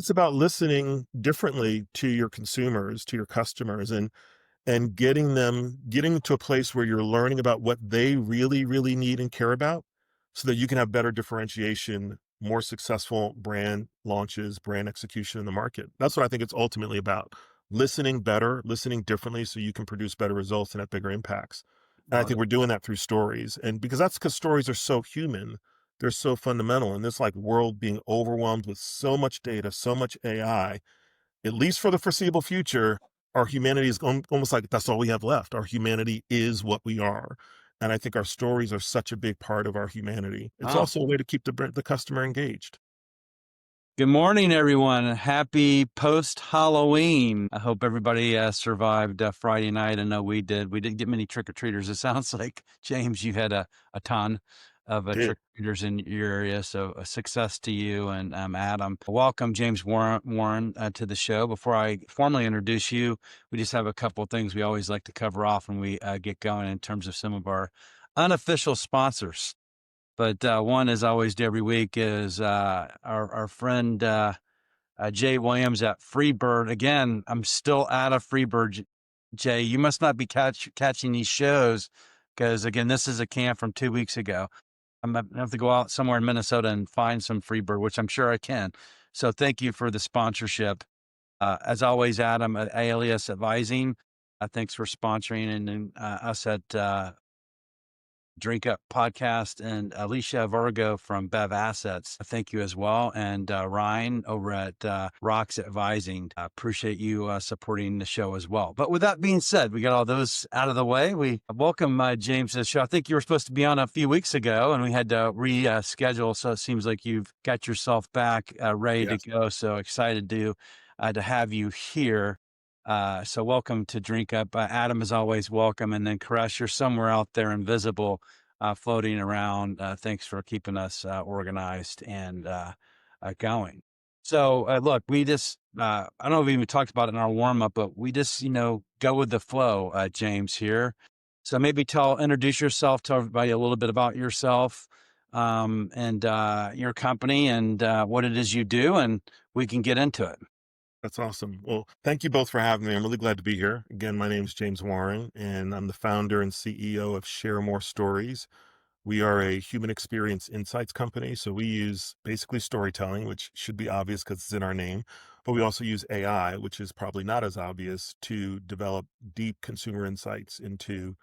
it's about listening differently to your consumers, to your customers, and getting to a place where you're learning about what they really, really need and care about so that you can have better differentiation, more successful brand launches, brand execution in the market. That's what I think it's ultimately about. Listening better, listening differently so you can produce better results and have bigger impacts. And I Love think it. we're doing that through stories. And because stories are so human, they're so fundamental in this like world being overwhelmed with so much data, so much AI, at least for the foreseeable future, our humanity is almost like that's all we have left. Our humanity is what we are. And I think our stories are such a big part of our humanity. It's Wow. also a way to keep the customer engaged. Good morning, everyone. Happy post Halloween. I hope everybody survived Friday night. I know we did. We didn't get many trick or treaters. It sounds like, James, you had a ton of Did. trick or treaters in your area. So success to you and Adam. Welcome, James Warren to the show. Before I formally introduce you, we just have a couple of things we always like to cover off when we get going in terms of some of our unofficial sponsors. But one, as I always do every week, is our friend Jay Williams at Freebird. Again, I'm still out of Freebird. Jay, you must not be catching these shows because, again, this is a camp from 2 weeks ago. I'm going to have to go out somewhere in Minnesota and find some Freebird, which I'm sure I can. So thank you for the sponsorship. As always, Adam at Alias Advising, thanks for sponsoring and us at Drink Up Podcast, and Alicia Virgo from Bev Assets. Thank you as well. And Ryan over at Rocks Advising. Appreciate you supporting the show as well. But with that being said, we got all those out of the way. We welcome James to the show. I think you were supposed to be on a few weeks ago and we had to reschedule. So it seems like you've got yourself back ready to Yes. go. So excited to have you here. So welcome to Drink Up. Adam is always welcome. And then Koresh, you're somewhere out there invisible, floating around. Thanks for keeping us organized and going. So look, we just, I don't know if we even talked about it in our warm up, but we just, go with the flow, James here. So maybe introduce yourself, tell everybody a little bit about yourself, and your company and what it is you do, and we can get into it. That's awesome. Well, thank you both for having me. I'm really glad to be here. Again, my name is James Warren, and I'm the founder and CEO of Share More Stories. We are a human experience insights company. So we use basically storytelling, which should be obvious because it's in our name, but we also use AI, which is probably not as obvious, to develop deep consumer insights into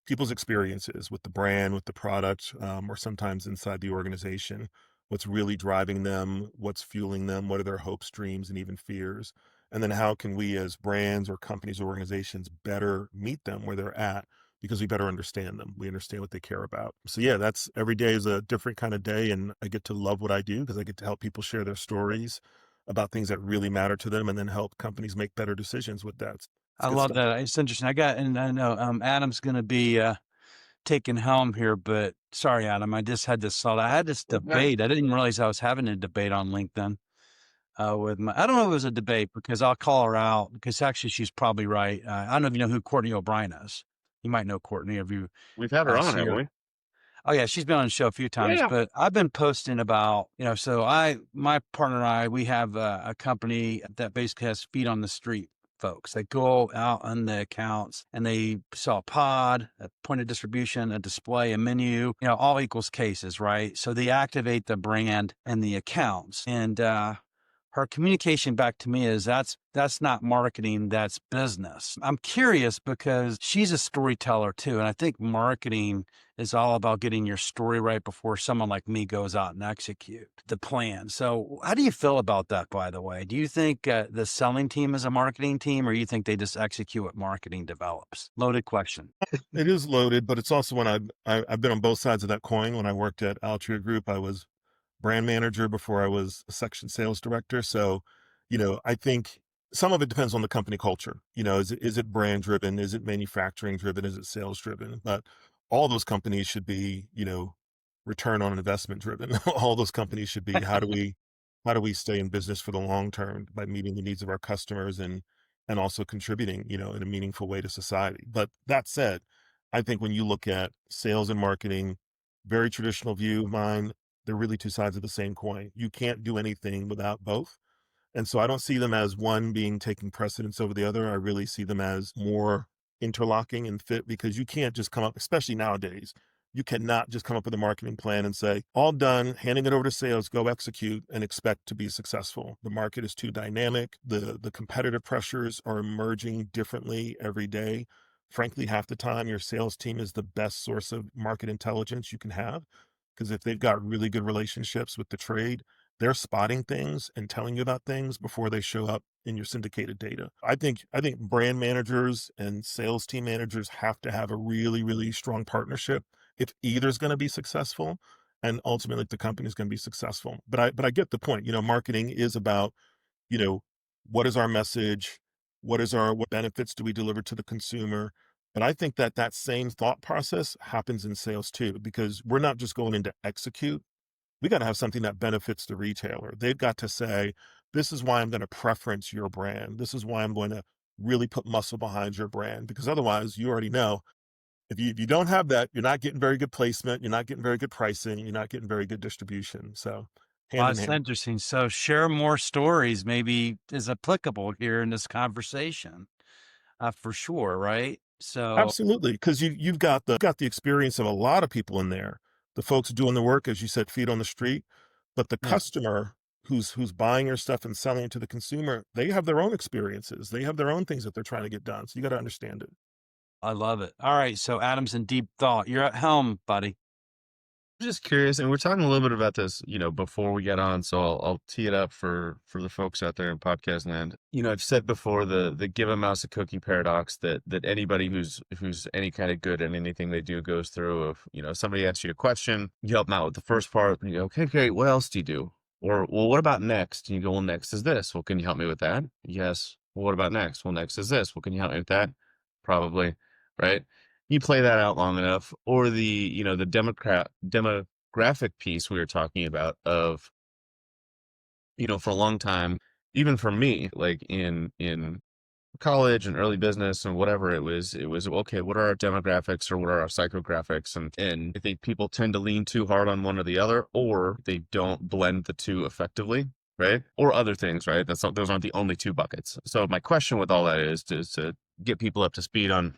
people's experiences with the brand, with the product, or sometimes inside the organization. What's really driving them, what's fueling them, what are their hopes, dreams, and even fears? And then how can we as brands or companies or organizations better meet them where they're at because we better understand them. We understand what they care about. So yeah, that's every day is a different kind of day. And I get to love what I do because I get to help people share their stories about things that really matter to them and then help companies make better decisions with that. It's I good love stuff. that. It's interesting. And I know Adam's going to be taking helm here, but sorry, Adam, I just had this thought. I had this Okay. debate. I didn't realize I was having a debate on LinkedIn I don't know if it was a debate because I'll call her out because actually she's probably right. I don't know if you know who Courtney O'Brien is. You might know Courtney if you We've had her on, see haven't her. we? Oh yeah, she's been on the show a few times, Yeah. but I've been posting about, so my partner and I, we have a company that basically has feet on the street folks. They go out on the accounts and they sell a pod, a point of distribution, a display, a menu, all equals cases, right? So they activate the brand and the accounts. And, her communication back to me is that's not marketing, that's business. I'm curious because she's a storyteller too. And I think marketing is all about getting your story right before someone like me goes out and execute the plan. So how do you feel about that, by the way? Do you think the selling team is a marketing team or you think they just execute what marketing develops? Loaded question. It is loaded, but it's also when I've been on both sides of that coin. When I worked at Altria Group, I was brand manager before I was a section sales director. So, I think some of it depends on the company culture. Is it brand driven? Is it manufacturing driven? Is it sales driven? But all those companies should be, return on investment driven. All those companies should be, how do we stay in business for the long term by meeting the needs of our customers and also contributing, in a meaningful way to society. But that said, I think when you look at sales and marketing, very traditional view of mine, they're really two sides of the same coin. You can't do anything without both. And so I don't see them as one being taking precedence over the other. I really see them as more interlocking and fit because you can't just come up, especially nowadays, you cannot just come up with a marketing plan and say, all done, handing it over to sales, go execute and expect to be successful. The market is too dynamic. The competitive pressures are emerging differently every day. Frankly, half the time your sales team is the best source of market intelligence you can have because if they've got really good relationships with the trade, they're spotting things and telling you about things before they show up in your syndicated data. I think brand managers and sales team managers have to have a really, really strong partnership if either is going to be successful and ultimately the company is going to be successful. But I get the point. Marketing is about, you know, what is our message? What benefits do we deliver to the consumer? But I think that that same thought process happens in sales too, because we're not just going in to execute. We got to have something that benefits the retailer. They've got to say, this is why I'm going to preference your brand. This is why I'm going to really put muscle behind your brand. Because otherwise, you already know if you don't have that, you're not getting very good placement, you're not getting very good pricing, you're not getting very good distribution. So Well, hand in that's hand. interesting. So share more stories maybe is applicable here in this conversation, for sure, right? So Absolutely, because you've got the experience of a lot of people in there. The folks doing the work, as you said, feet on the street, but the yeah, customer who's buying your stuff and selling it to the consumer, they have their own experiences. They have their own things that they're trying to get done. So you got to understand it. I love it. All right. So Adam's in deep thought. You're at helm, buddy. Just curious, and we're talking a little bit about this, before we get on. So I'll tee it up for the folks out there in podcast land. I've said before the give a mouse a cookie paradox that anybody who's any kind of good at anything they do goes through. Of somebody asks you a question, you help them out with the first part, and you go, okay, great. What else do you do? Or well, what about next? And you go, well, next is this. Well, can you help me with that? Yes. Well, what about next? Well, next is this. Well, can you help me with that? Probably. Right. You play that out long enough, or the demographic piece we were talking about of, for a long time, even for me, like in college and early business and whatever, it was okay, what are our demographics or what are our psychographics? And I think people tend to lean too hard on one or the other, or they don't blend the two effectively, right? Or other things, right? Those aren't the only two buckets. So my question with all that is to get people up to speed on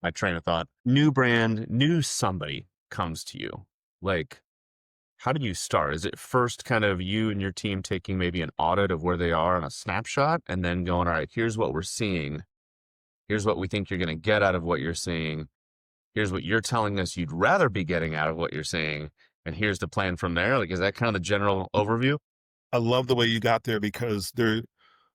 my train of thought. New brand, new somebody comes to you. Like, how do you start? Is it first kind of you and your team taking maybe an audit of where they are on a snapshot and then going, all right, here's what we're seeing. Here's what we think you're going to get out of what you're seeing. Here's what you're telling us you'd rather be getting out of what you're seeing. And here's the plan from there. Like, is that kind of the general overview? I love the way you got there because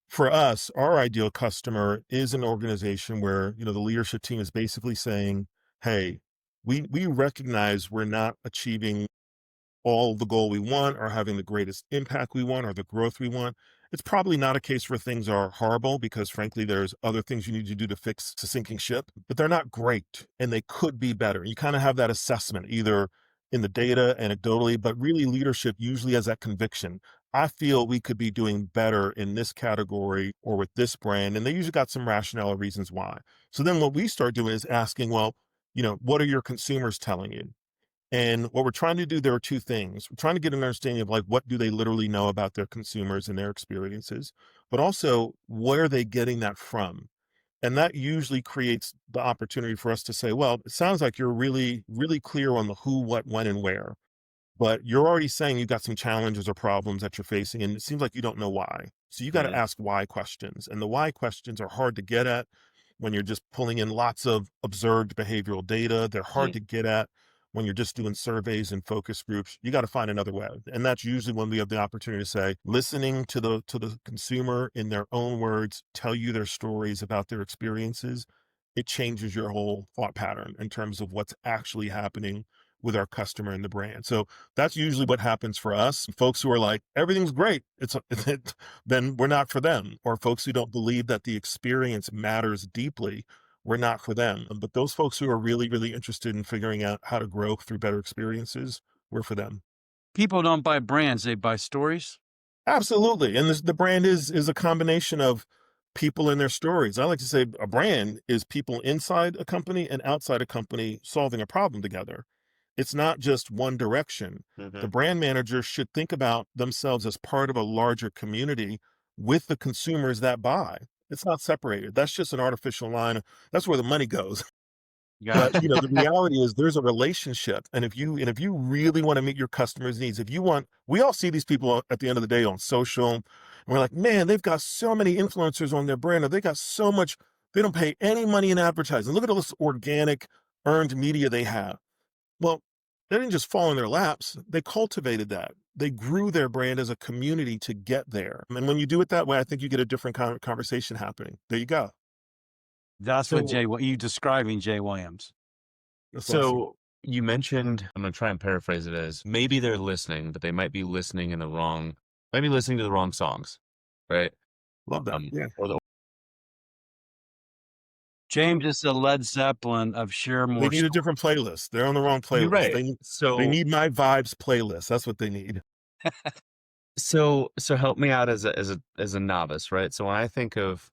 for us, our ideal customer is an organization where, the leadership team is basically saying, hey, we recognize we're not achieving all the goal we want or having the greatest impact we want or the growth we want. It's probably not a case where things are horrible because frankly, there's other things you need to do to fix a sinking ship, but they're not great and they could be better. You kind of have that assessment either in the data anecdotally, but really leadership usually has that conviction. I feel we could be doing better in this category or with this brand. And they usually got some rationale or reasons why. So then what we start doing is asking, well, what are your consumers telling you? And what we're trying to do, there are two things. We're trying to get an understanding of like what do they literally know about their consumers and their experiences, but also where are they getting that from? And that usually creates the opportunity for us to say, well, it sounds like you're really, really clear on the who, what, when, and where. But you're already saying you've got some challenges or problems that you're facing, and it seems like you don't know why. So you got to Mm, ask why questions. And the why questions are hard to get at when you're just pulling in lots of observed behavioral data. They're hard mm, to get at when you're just doing surveys and focus groups. You got to find another way. And that's usually when we have the opportunity to say, listening to the consumer in their own words, tell you their stories about their experiences, it changes your whole thought pattern in terms of what's actually happening with our customer and the brand. So that's usually what happens for us. Folks who are like, everything's great. Then we're not for them. Or folks who don't believe that the experience matters deeply, we're not for them. But those folks who are really, really interested in figuring out how to grow through better experiences, we're for them. People don't buy brands, they buy stories. Absolutely. And the brand is a combination of people and their stories. I like to say a brand is people inside a company and outside a company solving a problem together. It's not just one direction. The mhm. brand manager should think about themselves as part of a larger community with the consumers that buy. It's not separated. That's just an artificial line. That's where the money goes. But, Gotcha. the reality is there's a relationship, and if you really wanna meet your customers' needs, if you want we all see these people at the end of the day on social, and we're like, "Man, they've got so many influencers on their brand, or they got so much they don't pay any money in advertising. Look at all this organic earned media they have." Well, they didn't just fall in their laps, they cultivated that. They grew their brand as a community to get there, and when you do it that way, I think you get a different kind of conversation happening. There you go. That's what So you describing Jay Williams. That's awesome. so you mentioned, I'm gonna try and paraphrase it as maybe they're listening, but they might be listening to the wrong songs, right? Love that. Yeah. Or the James is the Led Zeppelin of share They more need a story. different playlist. They're on the wrong You're playlist. right. They need My Vibes playlist. That's what they need. So help me out as a novice, right? So when I think of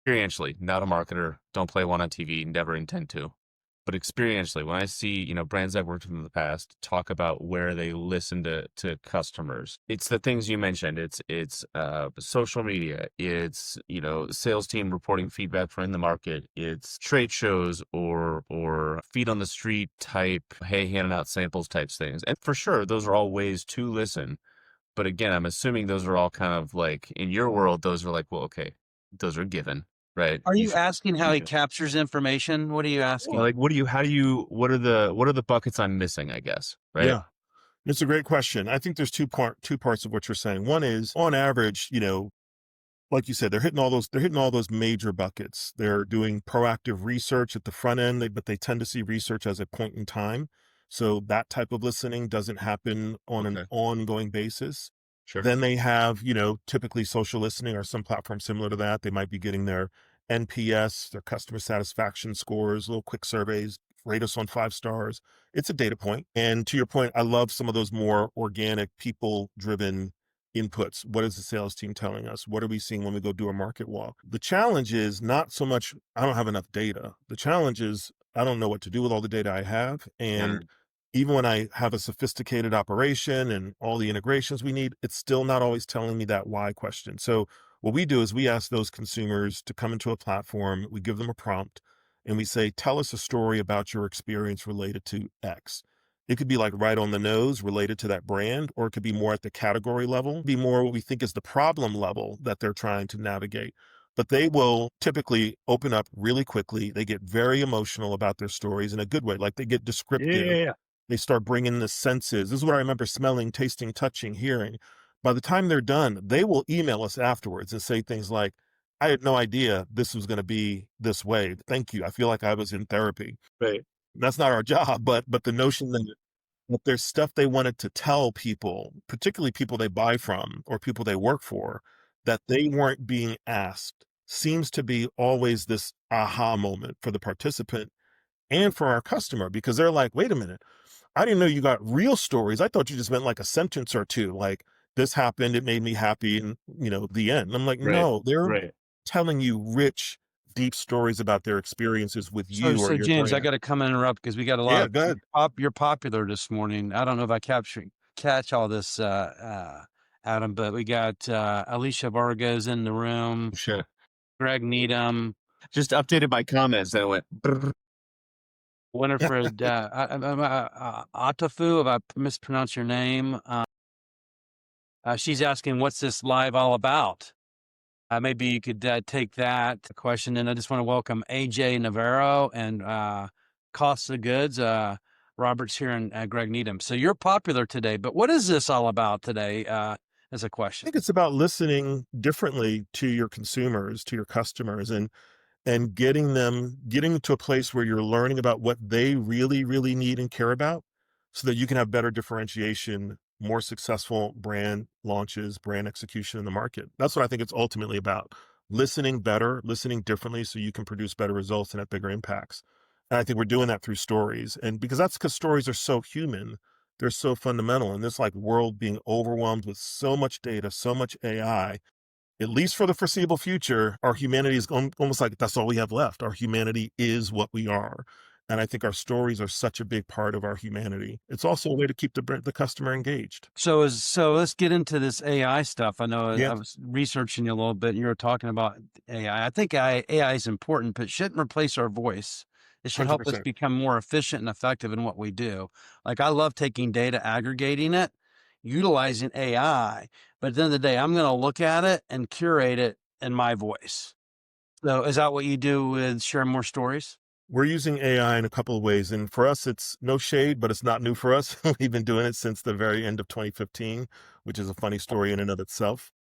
experientially, not a marketer, don't play one on TV, never intend to. But experientially, when I see, brands I've worked with in the past talk about where they listen to customers, it's the things you mentioned. It's social media, it's sales team reporting feedback from in the market, it's trade shows or feet on the street type, hey, handing out samples types things. And for sure, those are all ways to listen. But again, I'm assuming those are all kind of like in your world, those are like, well, okay, those are given, right? Are You you should asking how you he should captures information? What are you well, asking? like what are the buckets I'm missing, I guess, right? Yeah. It's a great question. I think there's two parts of what you're saying. One is on average, like you said, they're hitting all those major buckets. They're doing proactive research at the front end, but they tend to see research as a point in time. So that type of listening doesn't happen on an Okay, ongoing basis. sure. Then they have, typically social listening or some platform similar to that. They might be getting their NPS, their customer satisfaction scores, little quick surveys, rate us on 5 stars. It's a data point. And to your point, I love some of those more organic, people driven inputs. What is the sales team telling us? What are we seeing when we go do a market walk? The challenge is not so much, I don't have enough data. The challenge is, I don't know what to do with all the data I have. Yeah. And even when I have a sophisticated operation and all the integrations we need, it's still not always telling me that why question. So what we do is we ask those consumers to come into a platform, we give them a prompt, and we say, tell us a story about your experience related to X. It could be like right on the nose related to that brand, or it could be more at the category level, be more what we think is the problem level that they're trying to navigate. But they will typically open up really quickly. They get very emotional about their stories in a good way, like they get Yeah, yeah, descriptive. yeah. They start bringing the senses. This is what I remember smelling, tasting, touching, hearing. By the time they're done, they will email us afterwards and say things like, I had no idea this was going to be this way. Thank you. I feel like I was in therapy. Right. That's not our job, but the notion that there's stuff they wanted to tell people, particularly people they buy from or people they work for, that they weren't being asked, seems to be always this aha moment for the participant and for our customer, because they're like, wait a minute, I didn't know you got real stories. I thought you just meant like a sentence or two, like this happened, it made me happy, and the end. I'm like, Right. no, they're Right. telling you rich, deep stories about their experiences with So, you or so your James, I brand. got to come and interrupt because we got a lot Yeah, of good. you're popular this morning. I don't know if I catch all this, Adam, but we got Alicia Vargas in the room, Sure. Greg Needham, Just updated my comments and it went brrr. Winifred Atafu, if I mispronounce your name. She's asking, what's this live all about? Maybe you could take that question. And I just want to welcome AJ Navarro and Cost of Goods. Robert's here and Greg Needham. So you're popular today, but what is this all about today as a I question? think it's about listening differently to your consumers, to your customers, and getting to a place where you're learning about what they really, really need and care about so that you can have better differentiation, more successful brand launches, brand execution in the market. That's what I think it's ultimately about. Listening better, listening differently so you can produce better results and have bigger impacts. And I think we're doing that through stories. And because stories are so human, they're so fundamental in this like world being overwhelmed with so much data, so much AI, at least for the foreseeable future, our humanity is almost like that's all we have left. Our humanity is what we are. And I think our stories are such a big part of our humanity. It's also a way to keep the customer engaged. So let's get into this AI stuff. I know Yeah, I was researching you a little bit, and you were talking about AI. I think AI is important, but it shouldn't replace our voice. It should help us 100%. become more efficient and effective in what we do. Like I love taking data, aggregating it, utilizing AI, but at the end of the day, I'm going to look at it and curate it in my voice. So is that what you do with Share More Stories? We're using AI in a couple of ways, and for us, it's no shade, but it's not new for us. We've been doing it since the very end of 2015, which is a funny story in and of itself.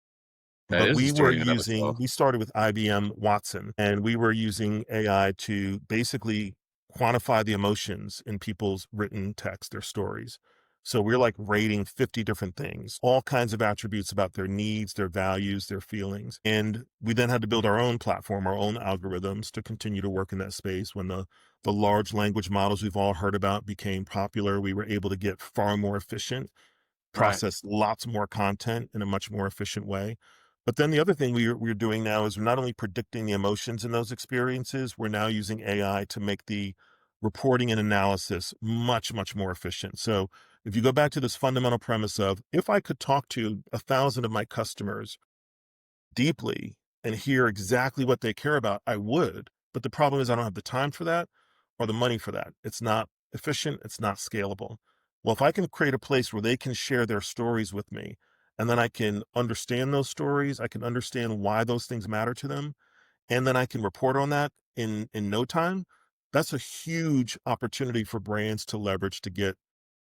That But is a we were story in and of using itself. we started with IBM Watson, and we were using AI to basically quantify the emotions in people's written text, their stories. So we're like rating 50 different things, all kinds of attributes about their needs, their values, their feelings. And we then had to build our own platform, our own algorithms to continue to work in that space. When the large language models we've all heard about became popular, we were able to get far more efficient, Right. process lots more content in a much more efficient way. But then the other thing we're doing now is we're not only predicting the emotions in those experiences, we're now using AI to make the reporting and analysis much, much more efficient. So if you go back to this fundamental premise of if I could talk to 1,000 of my customers deeply and hear exactly what they care about, I would. But the problem is I don't have the time for that or the money for that. It's not efficient, it's not scalable. Well, if I can create a place where they can share their stories with me, and then I can understand those stories, I can understand why those things matter to them, and then I can report on that in no time, that's a huge opportunity for brands to leverage to get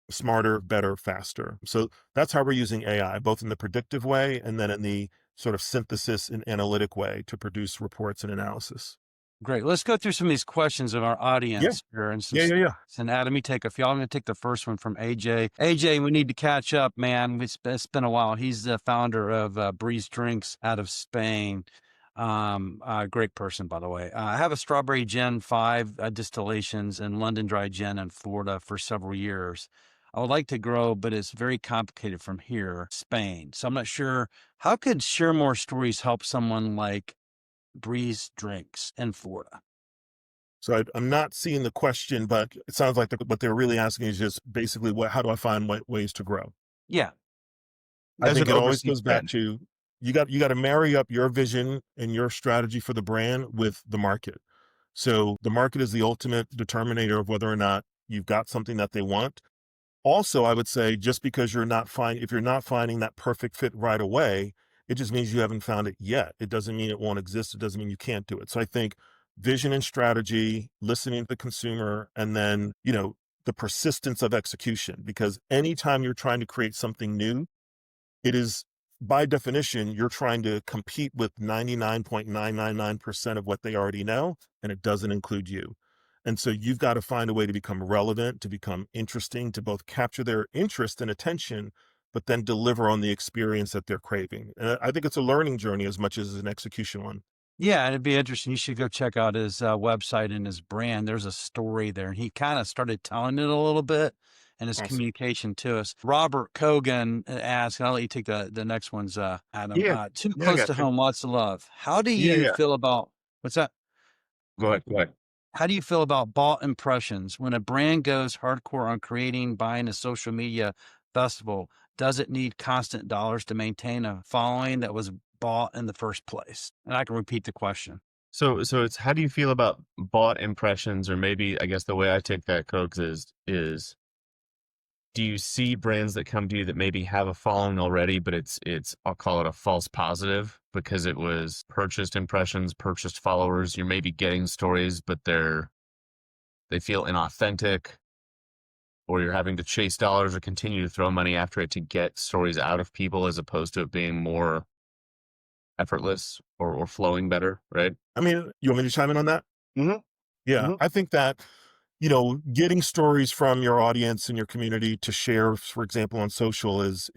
smarter, better, faster. So that's how we're using AI, both in the predictive way and then in the sort of synthesis and analytic way to produce reports and analysis. Great. Let's go through some of these questions of our Yeah. audience here and some Yeah. Yeah. stuff. Yeah. And Adam, let me take a few. I'm going to take the first one from AJ. AJ, we need to catch up, man. It's been a while. He's the founder of Breeze Drinks out of Spain. Great person, by the way. I have a strawberry gin 5 distillations and London dry gin in Florida for several years. I would like to grow, but it's very complicated from here, Spain. So I'm not sure how could Share More Stories help someone like Breeze Drinks in Florida. So I'm not seeing the question, but it sounds like what they're really asking is just basically how do I find ways to grow? Yeah, I As an think it always overseas goes back brand. to you got to marry up your vision and your strategy for the brand with the market. So the market is the ultimate determinator of whether or not you've got something that they want. Also, I would say just because if you're not finding that perfect fit right away, it just means you haven't found it yet. It doesn't mean it won't exist. It doesn't mean you can't do it. So I think vision and strategy, listening to the consumer, and then, the persistence of execution, because anytime you're trying to create something new, it is by definition, you're trying to compete with 99.999% of what they already know, and it doesn't include you. And so you've got to find a way to become relevant, to become interesting, to both capture their interest and attention, but then deliver on the experience that they're craving. And I think it's a learning journey as much as an execution one. yeah, and it'd be interesting. You should go check out his website and his brand. There's a story there, and he kind of started telling it a little bit and his Awesome. communication to us. Robert Kogan asked, and I'll let you take the next one's, Adam. Yeah. Too Yeah, I close got to you. home, lots of love. How do Yeah, you yeah. feel about what's that? Go ahead. Go ahead. How do you feel about bought impressions when a brand goes hardcore on creating, buying a social media festival? Does it need constant dollars to maintain a following that was bought in the first place? And I can repeat the question. So it's how do you feel about bought impressions, or maybe I guess the way I take that, Cokes, is do you see brands that come to you that maybe have a following already, but it's I'll call it a false positive because it was purchased impressions, purchased followers. You're maybe getting stories, but they feel inauthentic, or you're having to chase dollars or continue to throw money after it to get stories out of people as opposed to it being more effortless or flowing better, right? I mean, you want me to chime in on that? Mhm. Yeah, Mhm. I think that, getting stories from your audience and your community to share, for example, on social is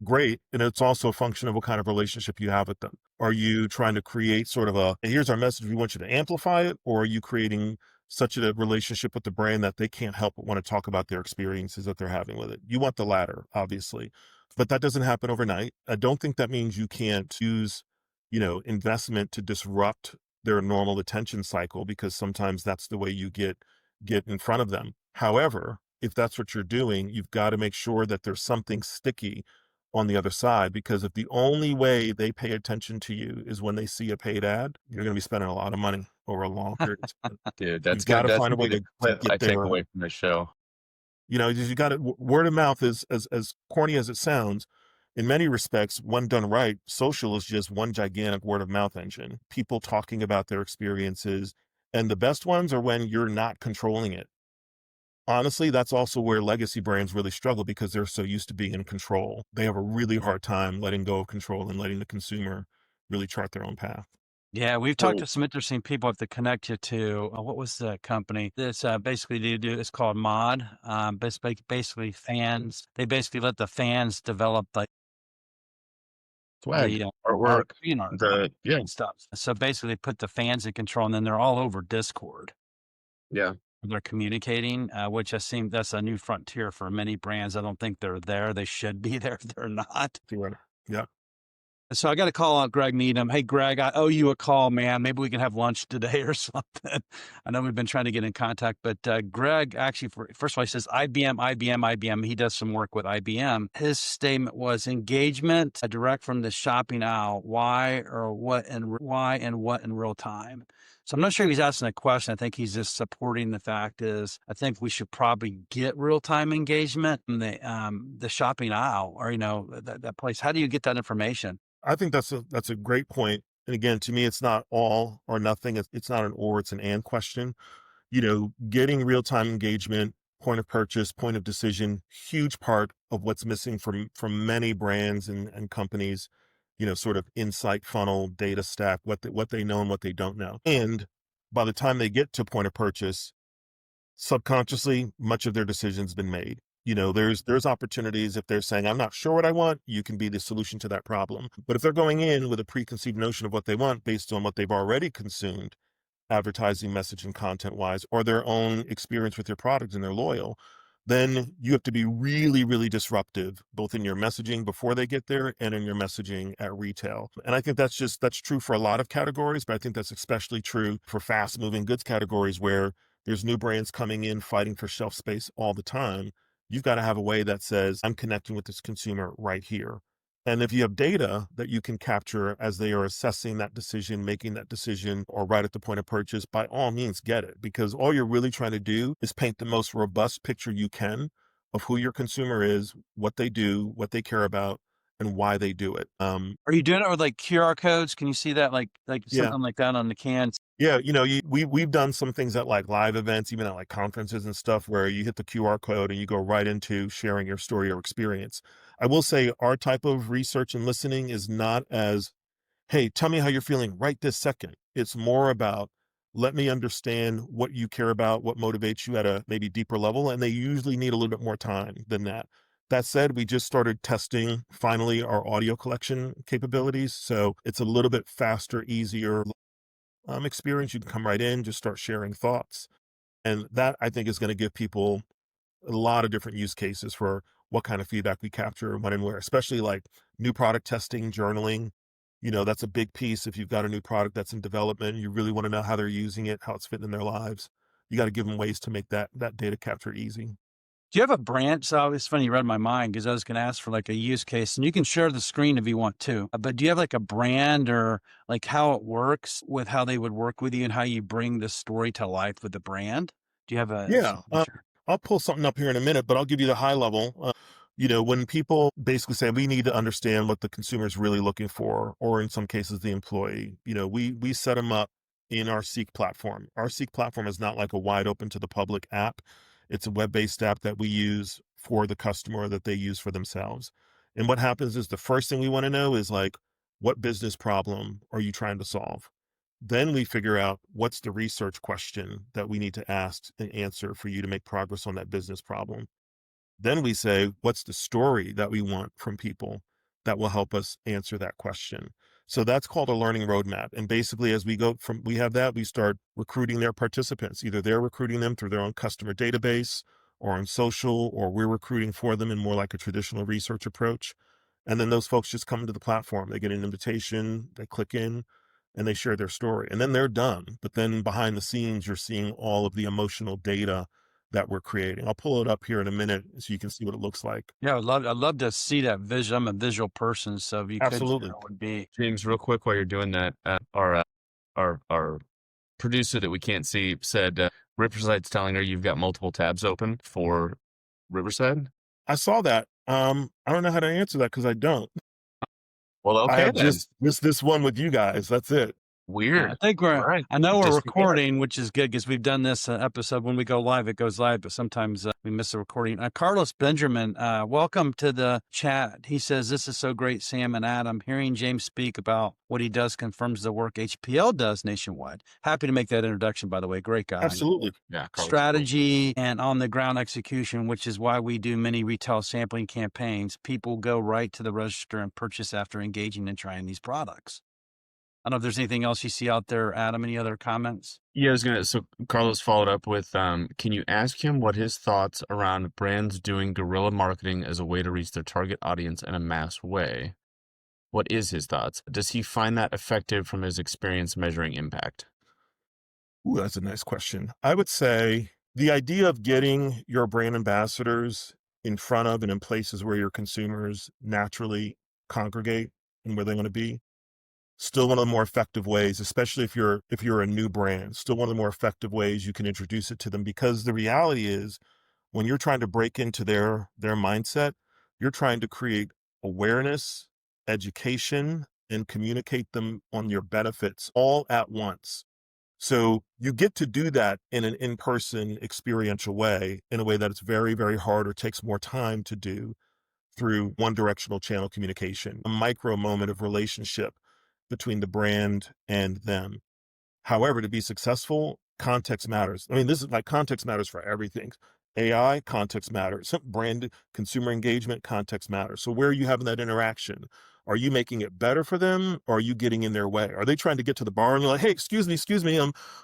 great. And it's also a function of what kind of relationship you have with them. Are you trying to create sort of "Hey, here's our message, we want you to amplify it," or are you creating such a relationship with the brand that they can't help but want to talk about their experiences that they're having with it? You want the latter, obviously. But that doesn't happen overnight. I don't think that means you can't use, investment to disrupt their normal attention cycle, because sometimes that's the way you get get in front of them. However, if that's what you're doing, you've got to make sure that there's something sticky on the other side, because if the only way they pay attention to you is when they see a paid ad, you're going to be spending a lot of money over a long period of time. Dude, You've that's got good. to That's find a way really the to clip get I take there. away from the show. You got to, word of mouth is as corny as it sounds. In many respects, when done right, social is just one gigantic word of mouth engine. People talking about their experiences, and the best ones are when you're not controlling it. Honestly, that's also where legacy brands really struggle because they're so used to being in control. They have a really hard time letting go of control and letting the consumer really chart their own path. Yeah, we've talked So to some interesting people. I have to connect you to what was the company? That's basically they do. It's called Mod. Basically fans. They basically let the fans develop like swag, the artwork, art, fan art yeah, and stuff. So basically, they put the fans in control, and then they're all over Discord. yeah. They're communicating, which I seem that's a new frontier for many brands. I don't think they're there. They should be there. They're not. See what? Yeah. So I got to call out Greg Needham. Hey, Greg, I owe you a call, man. Maybe we can have lunch today or something. I know we've been trying to get in contact, but Greg actually, first of all, he says IBM, IBM, IBM. He does some work with IBM. His statement was engagement direct from the shopping aisle. Why and what in real time. So I'm not sure if he's asking a question. I think he's just supporting the fact is I think we should probably get real time engagement in the shopping aisle or that place. How do you get that information? I think that's a great point. And again, to me, it's not all or nothing. It's not an or, it's an and question. Getting real time engagement, point of purchase, point of decision, huge part of what's missing from many brands and companies. Sort of insight funnel, data stack, what they know and what they don't know. And by the time they get to point of purchase, subconsciously, much of their decision's been made. There's opportunities if they're saying, I'm not sure what I want, you can be the solution to that problem. But if they're going in with a preconceived notion of what they want based on what they've already consumed, advertising, message, and content wise, or their own experience with your product and they're loyal, then you have to be really, really disruptive, both in your messaging before they get there and in your messaging at retail. And I think that's true for a lot of categories, but I think that's especially true for fast moving goods categories where there's new brands coming in fighting for shelf space all the time. You've got to have a way that says, I'm connecting with this consumer right here. And if you have data that you can capture as they are assessing that decision, making that decision, or right at the point of purchase, by all means get it. Because all you're really trying to do is paint the most robust picture you can of who your consumer is, what they do, what they care about, and why they do it. Are you doing it with like QR codes? Can you see that like Yeah. something like that on the cans? Yeah, we've done some things at like live events, even at like conferences and stuff, where you hit the QR code and you go right into sharing your story or experience. I will say our type of research and listening is not as, hey, tell me how you're feeling right this second. It's more about, let me understand what you care about, what motivates you at a maybe deeper level. And they usually need a little bit more time than that. That said, we just started testing finally our audio collection capabilities. So it's a little bit faster, easier experience. You can come right in, just start sharing thoughts. And that I think is going to give people a lot of different use cases for what kind of feedback we capture when and where, especially like new product testing, journaling. That's a big piece. If you've got a new product that's in development, you really want to know how they're using it, how it's fitting in their lives. You got to give them ways to make that data capture easy. Do you have a brand? So it's funny you read my mind because I was going to ask for like a use case, and you can share the screen if you want to. But do you have like a brand or like how it works with how they would work with you and how you bring the story to life with the brand? Do you have a Yeah, something to share? I'll pull something up here in a minute, but I'll give you the high level. When people basically say we need to understand what the consumer is really looking for, or in some cases the employee, we set them up in our Seek platform. Our Seek platform is not like a wide open to the public app. It's a web-based app that we use for the customer that they use for themselves. And what happens is the first thing we want to know is like, what business problem are you trying to solve? Then we figure out what's the research question that we need to ask and answer for you to make progress on that business problem. Then we say, what's the story that we want from people that will help us answer that question? So that's called a learning roadmap. And basically, as we have that, we start recruiting their participants. Either they're recruiting them through their own customer database or on social, or we're recruiting for them in more like a traditional research approach. And then those folks just come to the platform. They get an invitation, they click in, and they share their story, and then they're done. But then behind the scenes, you're seeing all of the emotional data that we're creating. I'll pull it up here in a minute so you can see what it looks like. Yeah, I'd love to see that vision. I'm a visual person, so if you could share Absolutely. what would be. James, real quick while you're doing that, our producer that we can't see said Riverside's telling her you've got multiple tabs open for Riverside. I saw that. I don't know how to answer that because I don't. Well, I okay have then. just this one with you guys. That's it. I Weird. think All right. I know we're Disregard. recording, which is good because we've done this episode. When we go live, it goes live, but sometimes we miss the recording. Carlos Benjamin, welcome to the chat. He says, "This is so great, Sam and Adam. Hearing James speak about what he does confirms the work HPL does nationwide." Happy to make that introduction, by the way. Great guy. Absolutely. Yeah, Carlos. Cool. Strategy and on the ground execution, which is why we do many retail sampling campaigns. People go right to the register and purchase after engaging and trying these products. I don't know if there's anything else you see out there, Adam. Any other comments? Yeah, I was gonna. So Carlos followed up with, can you ask him what his thoughts around brands doing guerrilla marketing as a way to reach their target audience in a mass way? What is his thoughts? Does he find that effective from his experience measuring impact? Ooh, that's a nice question. I would say the idea of getting your brand ambassadors in front of and in places where your consumers naturally congregate and where they want to be, still one of the more effective ways, especially if you're a new brand, still one of the more effective ways you can introduce it to them. Because the reality is, when you're trying to break into their mindset, you're trying to create awareness, education, and communicate them on your benefits all at once. So you get to do that in an in-person experiential way, in a way that it's very, very hard or takes more time to do through one directional channel communication, a micro moment of relationship between the brand and them. However, to be successful, context matters. I mean, this is like context matters for everything. AI, context matters. Brand consumer engagement, context matters. So where are you having that interaction? Are you making it better for them, or are you getting in their way? Are they trying to get to the bar and you're like, hey, excuse me,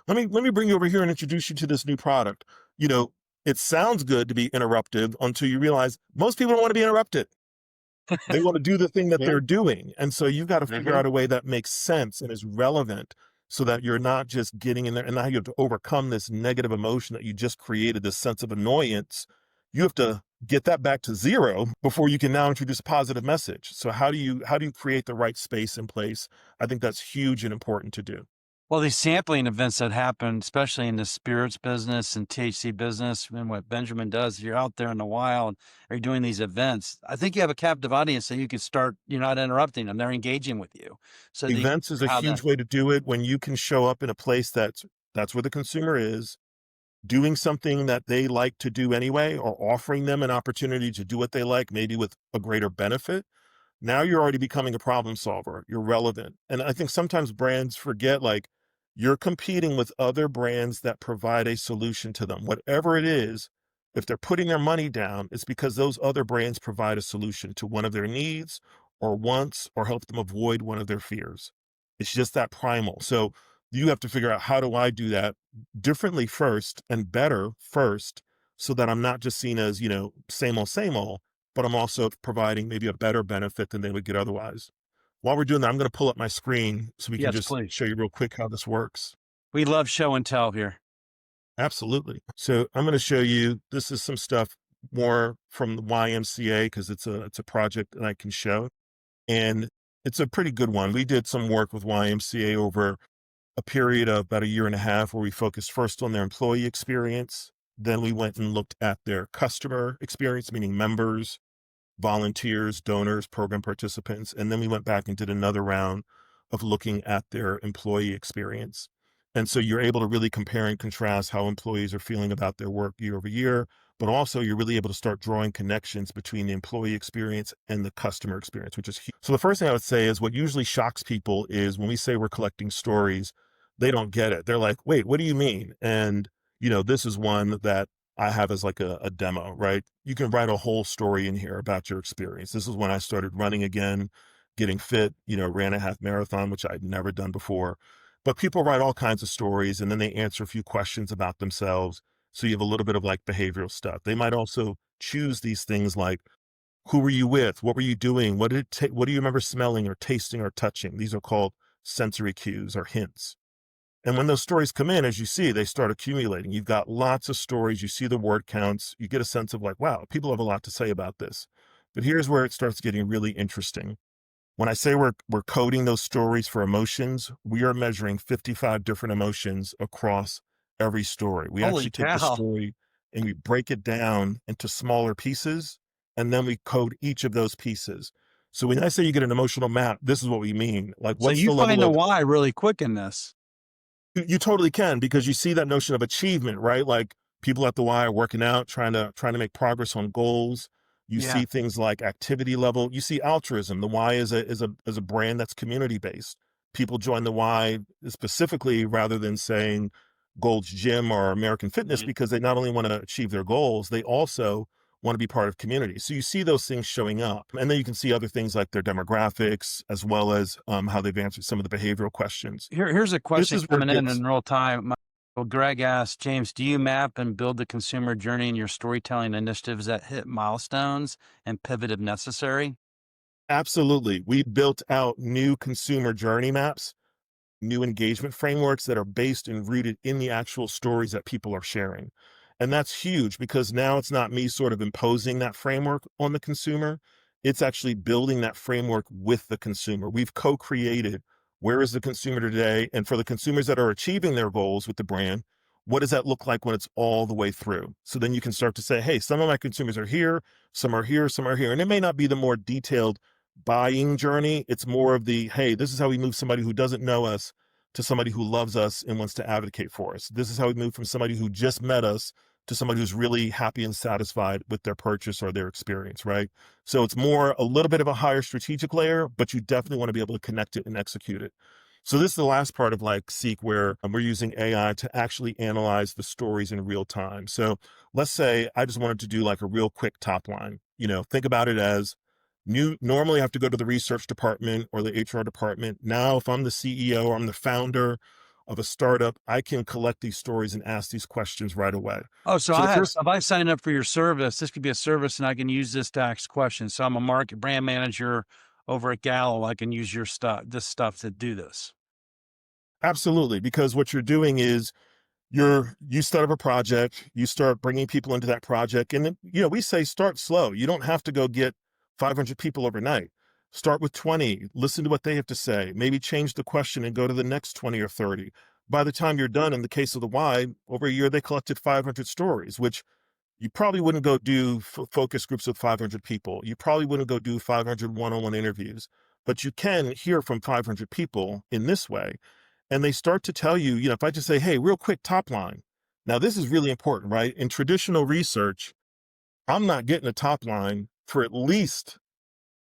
let me bring you over here and introduce you to this new product. You know, it sounds good to be interruptive until you realize most people don't want to be interrupted. They want to do the thing that Yeah. they're doing. And so you've got to figure Hmm. out a way that makes sense and is relevant so that you're not just getting in there and now you have to overcome this negative emotion that you just created, this sense of annoyance. You have to get that back to zero before you can now introduce a positive message. So how do you create the right space in place? I think that's huge and important to do. Well, these sampling events that happen, especially in the spirits business and THC business, and what Benjamin does, if you're out there in the wild or you're doing these events, I think you have a captive audience that you can start, you're not interrupting them. They're engaging with you. So the Events is a how that huge way to do it when you can show up in a place that's where the consumer is, doing something that they like to do anyway, or offering them an opportunity to do what they like, maybe with a greater benefit. Now you're already becoming a problem solver. You're relevant. And I think sometimes brands forget, like, you're competing with other brands that provide a solution to them. Whatever it is, if they're putting their money down, it's because those other brands provide a solution to one of their needs or wants or help them avoid one of their fears. It's just that primal. So you have to figure out, how do I do that differently first and better first, so that I'm not just seen as, same old, but I'm also providing maybe a better benefit than they would get otherwise. While we're doing that, I'm going to pull up my screen so we can yes, just please. show you real quick how this works. We love show and tell here. Absolutely. So I'm going to show you, this is some stuff more from the YMCA because it's a project that I can show. And it's a pretty good one. We did some work with YMCA over a period of about a year and a half where we focused first on their employee experience. Then we went and looked at their customer experience, meaning members, volunteers, donors, program participants. And then we went back and did another round of looking at their employee experience. And so you're able to really compare and contrast how employees are feeling about their work year over year, but also you're really able to start drawing connections between the employee experience and the customer experience, which is huge. So the first thing I would say is, what usually shocks people is when we say we're collecting stories, they don't get it. They're like, wait, what do you mean? And, this is one that I have as like a demo, right? You can write a whole story in here about your experience. This is when I started running again, getting fit, ran a half marathon, which I'd never done before. But people write all kinds of stories and then they answer a few questions about themselves. So you have a little bit of like behavioral stuff. They might also choose these things like, who were you with? What were you doing? What do you remember smelling or tasting or touching? These are called sensory cues or hints. And when those stories come in, as you see, they start accumulating. You've got lots of stories. You see the word counts. You get a sense of like, wow, people have a lot to say about this. But here's where it starts getting really interesting. When I say we're coding those stories for emotions, we are measuring 55 different emotions across every story. We Holy actually take the cow. story and we break it down into smaller pieces, and then we code each of those pieces. So when I say you get an emotional map, this is what we mean. Like, So what's you the find level the of why really quick in this. you totally can because you see that notion of achievement, right? Like people at the Y are working out, trying to make progress on goals. You Yeah. see things like activity level. You see altruism. The Y is a brand that's community based. People join the Y specifically rather than saying Gold's Gym or American Fitness Mhm. because they not only want to achieve their goals, they also want to be part of community. So you see those things showing up, and then you can see other things like their demographics as well as how they've answered some of the behavioral questions. Here's a This question is where it coming gets in real time. Well, Greg asked, James, do you map and build the consumer journey in your storytelling initiatives that hit milestones and pivot if necessary? absolutely. We built out new consumer journey maps, new engagement frameworks that are based and rooted in the actual stories that people are sharing. And that's huge because now it's not me sort of imposing that framework on the consumer. It's actually building that framework with the consumer. We've co created where is the consumer today? And for the consumers that are achieving their goals with the brand, what does that look like when it's all the way through? So then you can start to say, hey, some of my consumers are here, some are here, some are here. And it may not be the more detailed buying journey. It's more of the, hey, this is how we move somebody who doesn't know us to somebody who loves us and wants to advocate for us. This is how we move from somebody who just met us to somebody who's really happy and satisfied with their purchase or their experience, right? So it's more a little bit of a higher strategic layer, but you definitely want to be able to connect it and execute it. So this is the last part of like Seek where we're using AI to actually analyze the stories in real time. So let's say I just wanted to do like a real quick top line. Think about it as normally I have to go to the research department or the HR department. Now, if I'm the CEO or I'm the founder of a startup, I can collect these stories and ask these questions right away. Oh, so So the first if I sign up for your service, this could be a service and I can use this to ask questions. So I'm a market brand manager over at Gallo. I can use this stuff to do this. absolutely, because what you're doing is you start up a project, you start bringing people into that project, and then, we say start slow. You don't have to go get 500 people overnight. Start with 20, listen to what they have to say, maybe change the question and go to the next 20 or 30. By the time you're done, in the case of the Y, over a year they collected 500 stories, which you probably wouldn't go do focus groups with 500 people. You probably wouldn't go do 500 one-on-one interviews, but you can hear from 500 people in this way. And they start to tell you, if I just say, hey, real quick top line. Now, this is really important, right? In traditional research, I'm not getting a top line for at least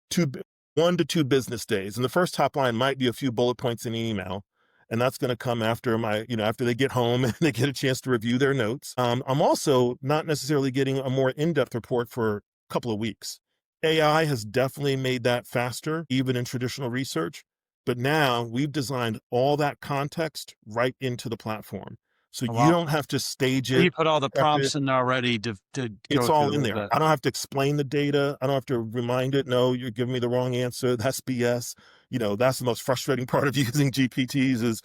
two, 1 to 2 business days. And the first top line might be a few bullet points in an email. And that's going to come after after they get home and they get a chance to review their notes. I'm also not necessarily getting a more in-depth report for a couple of weeks. AI has definitely made that faster, even in traditional research. But now we've designed all that context right into the platform. So Oh, you wow. don't have to stage You it, put all the prep it. prompts in already to It's go all through in with there. it. I don't have to explain the data. I don't have to remind it. No, you're giving me the wrong answer. That's BS. That's the most frustrating part of using GPTs is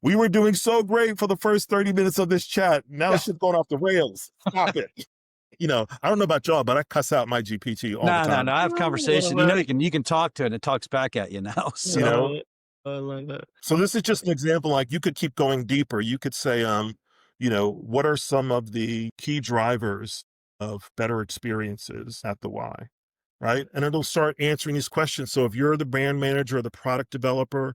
we were doing so great for the first 30 minutes of this chat. Now Yeah. it's just going off the rails. Stop it. I don't know about y'all, but I cuss out my GPT all the No, no, no. time. I have I love conversation. that. You can talk to it and it talks back at you now. You So know, I love that. So this is just an example. Like you could keep going deeper. You could say, what are some of the key drivers of better experiences at the Y, right? And it'll start answering these questions. So if you're the brand manager or the product developer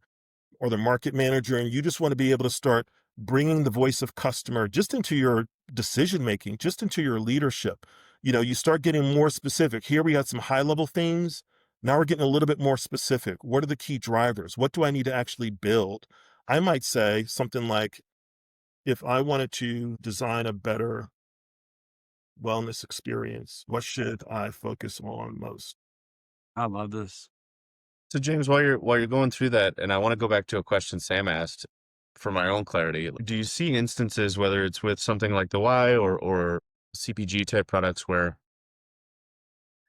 or the market manager, and you just want to be able to start bringing the voice of customer just into your decision making, just into your leadership, you start getting more specific. Here we had some high level themes. Now we're getting a little bit more specific. What are the key drivers? What do I need to actually build? I might say something like, if I wanted to design a better wellness experience, what should I focus on most? I love this. So James, while you're going through that, and I want to go back to a question Sam asked for my own clarity. Do you see instances, whether it's with something like the Y or CPG type products, where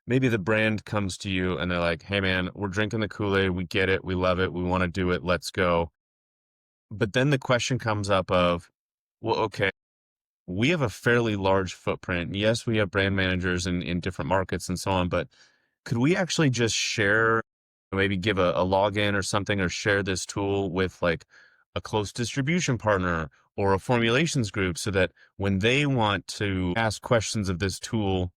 maybe the brand comes to you and they're like, "Hey man, we're drinking the Kool-Aid, we get it, we love it, we want to do it, let's go." But then the question comes up of, well, okay, we have a fairly large footprint. Yes, we have brand managers in different markets and so on, but could we actually just share, maybe give a login or something, or share this tool with like a close distribution partner or a formulations group so that when they want to ask questions of this tool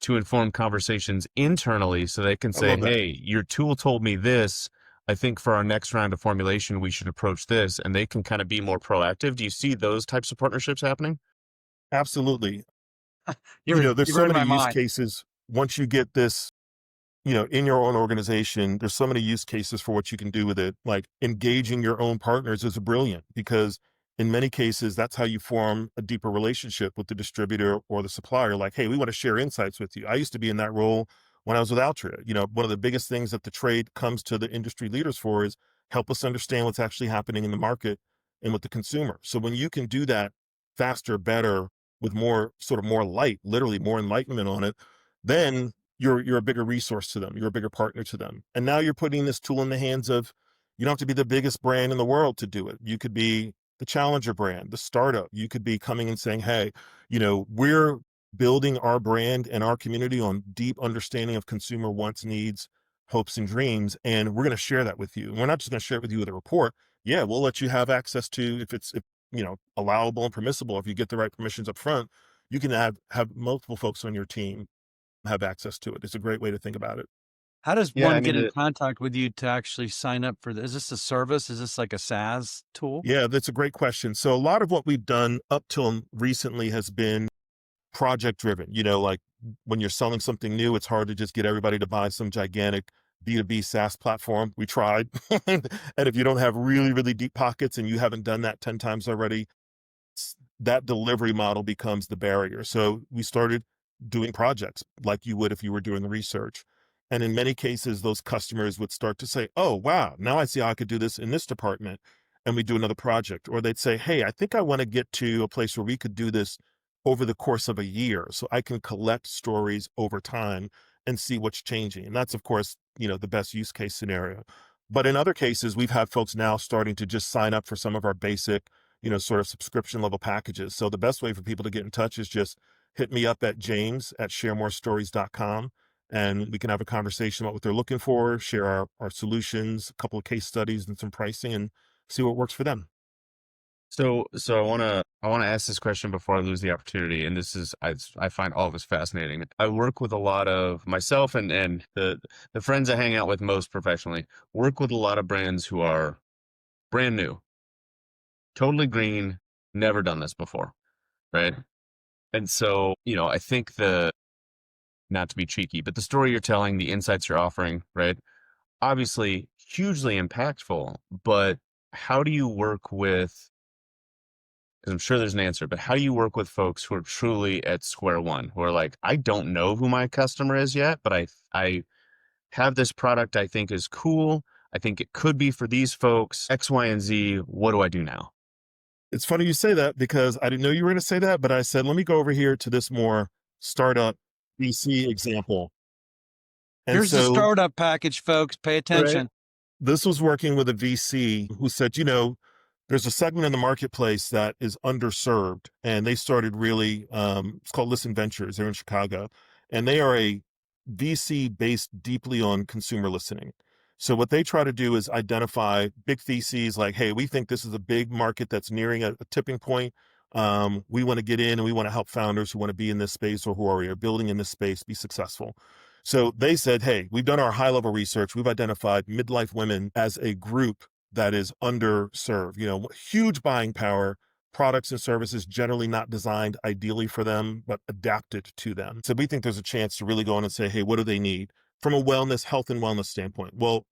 to inform conversations internally, so they can I say, love that. hey, your tool told me this. I think for our next round of formulation, we should approach this, and they can kind of be more proactive. Do you see those types of partnerships happening? Absolutely. There's You so read many my use mind. cases once you get this, in your own organization. There's so many use cases for what you can do with it. Like engaging your own partners is brilliant because in many cases, that's how you form a deeper relationship with the distributor or the supplier. Like, hey, we want to share insights with you. I used to be in that role when I was with Altria. One of the biggest things that the trade comes to the industry leaders for is help us understand what's actually happening in the market and with the consumer. So when you can do that faster, better, with more sort of more light, literally more enlightenment on it, then you're a bigger resource to them. You're a bigger partner to them. And now you're putting this tool in the hands of, you don't have to be the biggest brand in the world to do it. You could be the challenger brand, the startup. You could be coming and saying, hey, we're building our brand and our community on deep understanding of consumer wants, needs, hopes, and dreams. And we're going to share that with you. And we're not just going to share it with you with a report. Yeah, we'll let you have access to, if allowable and permissible, if you get the right permissions up front, you can have multiple folks on your team have access to it. It's a great way to think about it. How does Yeah, I one mean, get in contact with you to actually sign up for this? Is this a service? Is this like a SaaS tool? Yeah, that's a great question. So a lot of what we've done up till recently has been project driven. Like when you're selling something new, it's hard to just get everybody to buy some gigantic B2B SaaS platform. We tried. And if you don't have really, really deep pockets and you haven't done that 10 times already, that delivery model becomes the barrier. So we started doing projects like you would if you were doing the research. And in many cases, those customers would start to say, oh, wow, now I see how I could do this in this department. And we do another project. Or they'd say, hey, I think I want to get to a place where we could do this over the course of a year. So I can collect stories over time and see what's changing. And that's, of course, the best use case scenario. But in other cases, we've had folks now starting to just sign up for some of our basic sort of subscription level packages. So the best way for people to get in touch is just hit me up at james@sharemorestories.com and we can have a conversation about what they're looking for, share our solutions, a couple of case studies and some pricing and see what works for them. so I wanna ask this question before I lose the opportunity, and this is I find all of this fascinating. I work with a lot of myself and the friends I hang out with most professionally, work with a lot of brands who are brand new, totally green, never done this before, right? And so, I think not to be cheeky, but the story you're telling, the insights you're offering, right? Obviously hugely impactful, but how do you work with, because I'm sure there's an answer, but how do you work with folks who are truly at square one, who are like, I don't know who my customer is yet, but I have this product I think is cool. I think it could be for these folks, X, Y, and Z. What do I do now? It's funny you say that because I didn't know you were going to say that, but I said, let me go over here to this more startup VC example. And Here's the so, startup package, folks. Pay right, attention. this was working with a VC who said, there's a segment in the marketplace that is underserved. And they started really, it's called Listen Ventures. They're in Chicago. And they are a VC based deeply on consumer listening. So what they try to do is identify big theses like, hey, we think this is a big market that's nearing a tipping point. We want to get in and we want to help founders who want to be in this space or who are building in this space be successful. So they said, hey, we've done our high level research. We've identified midlife women as a group that is underserved, huge buying power, products and services generally not designed ideally for them, but adapted to them. So we think there's a chance to really go in and say, hey, what do they need from a wellness, health and wellness standpoint? Well,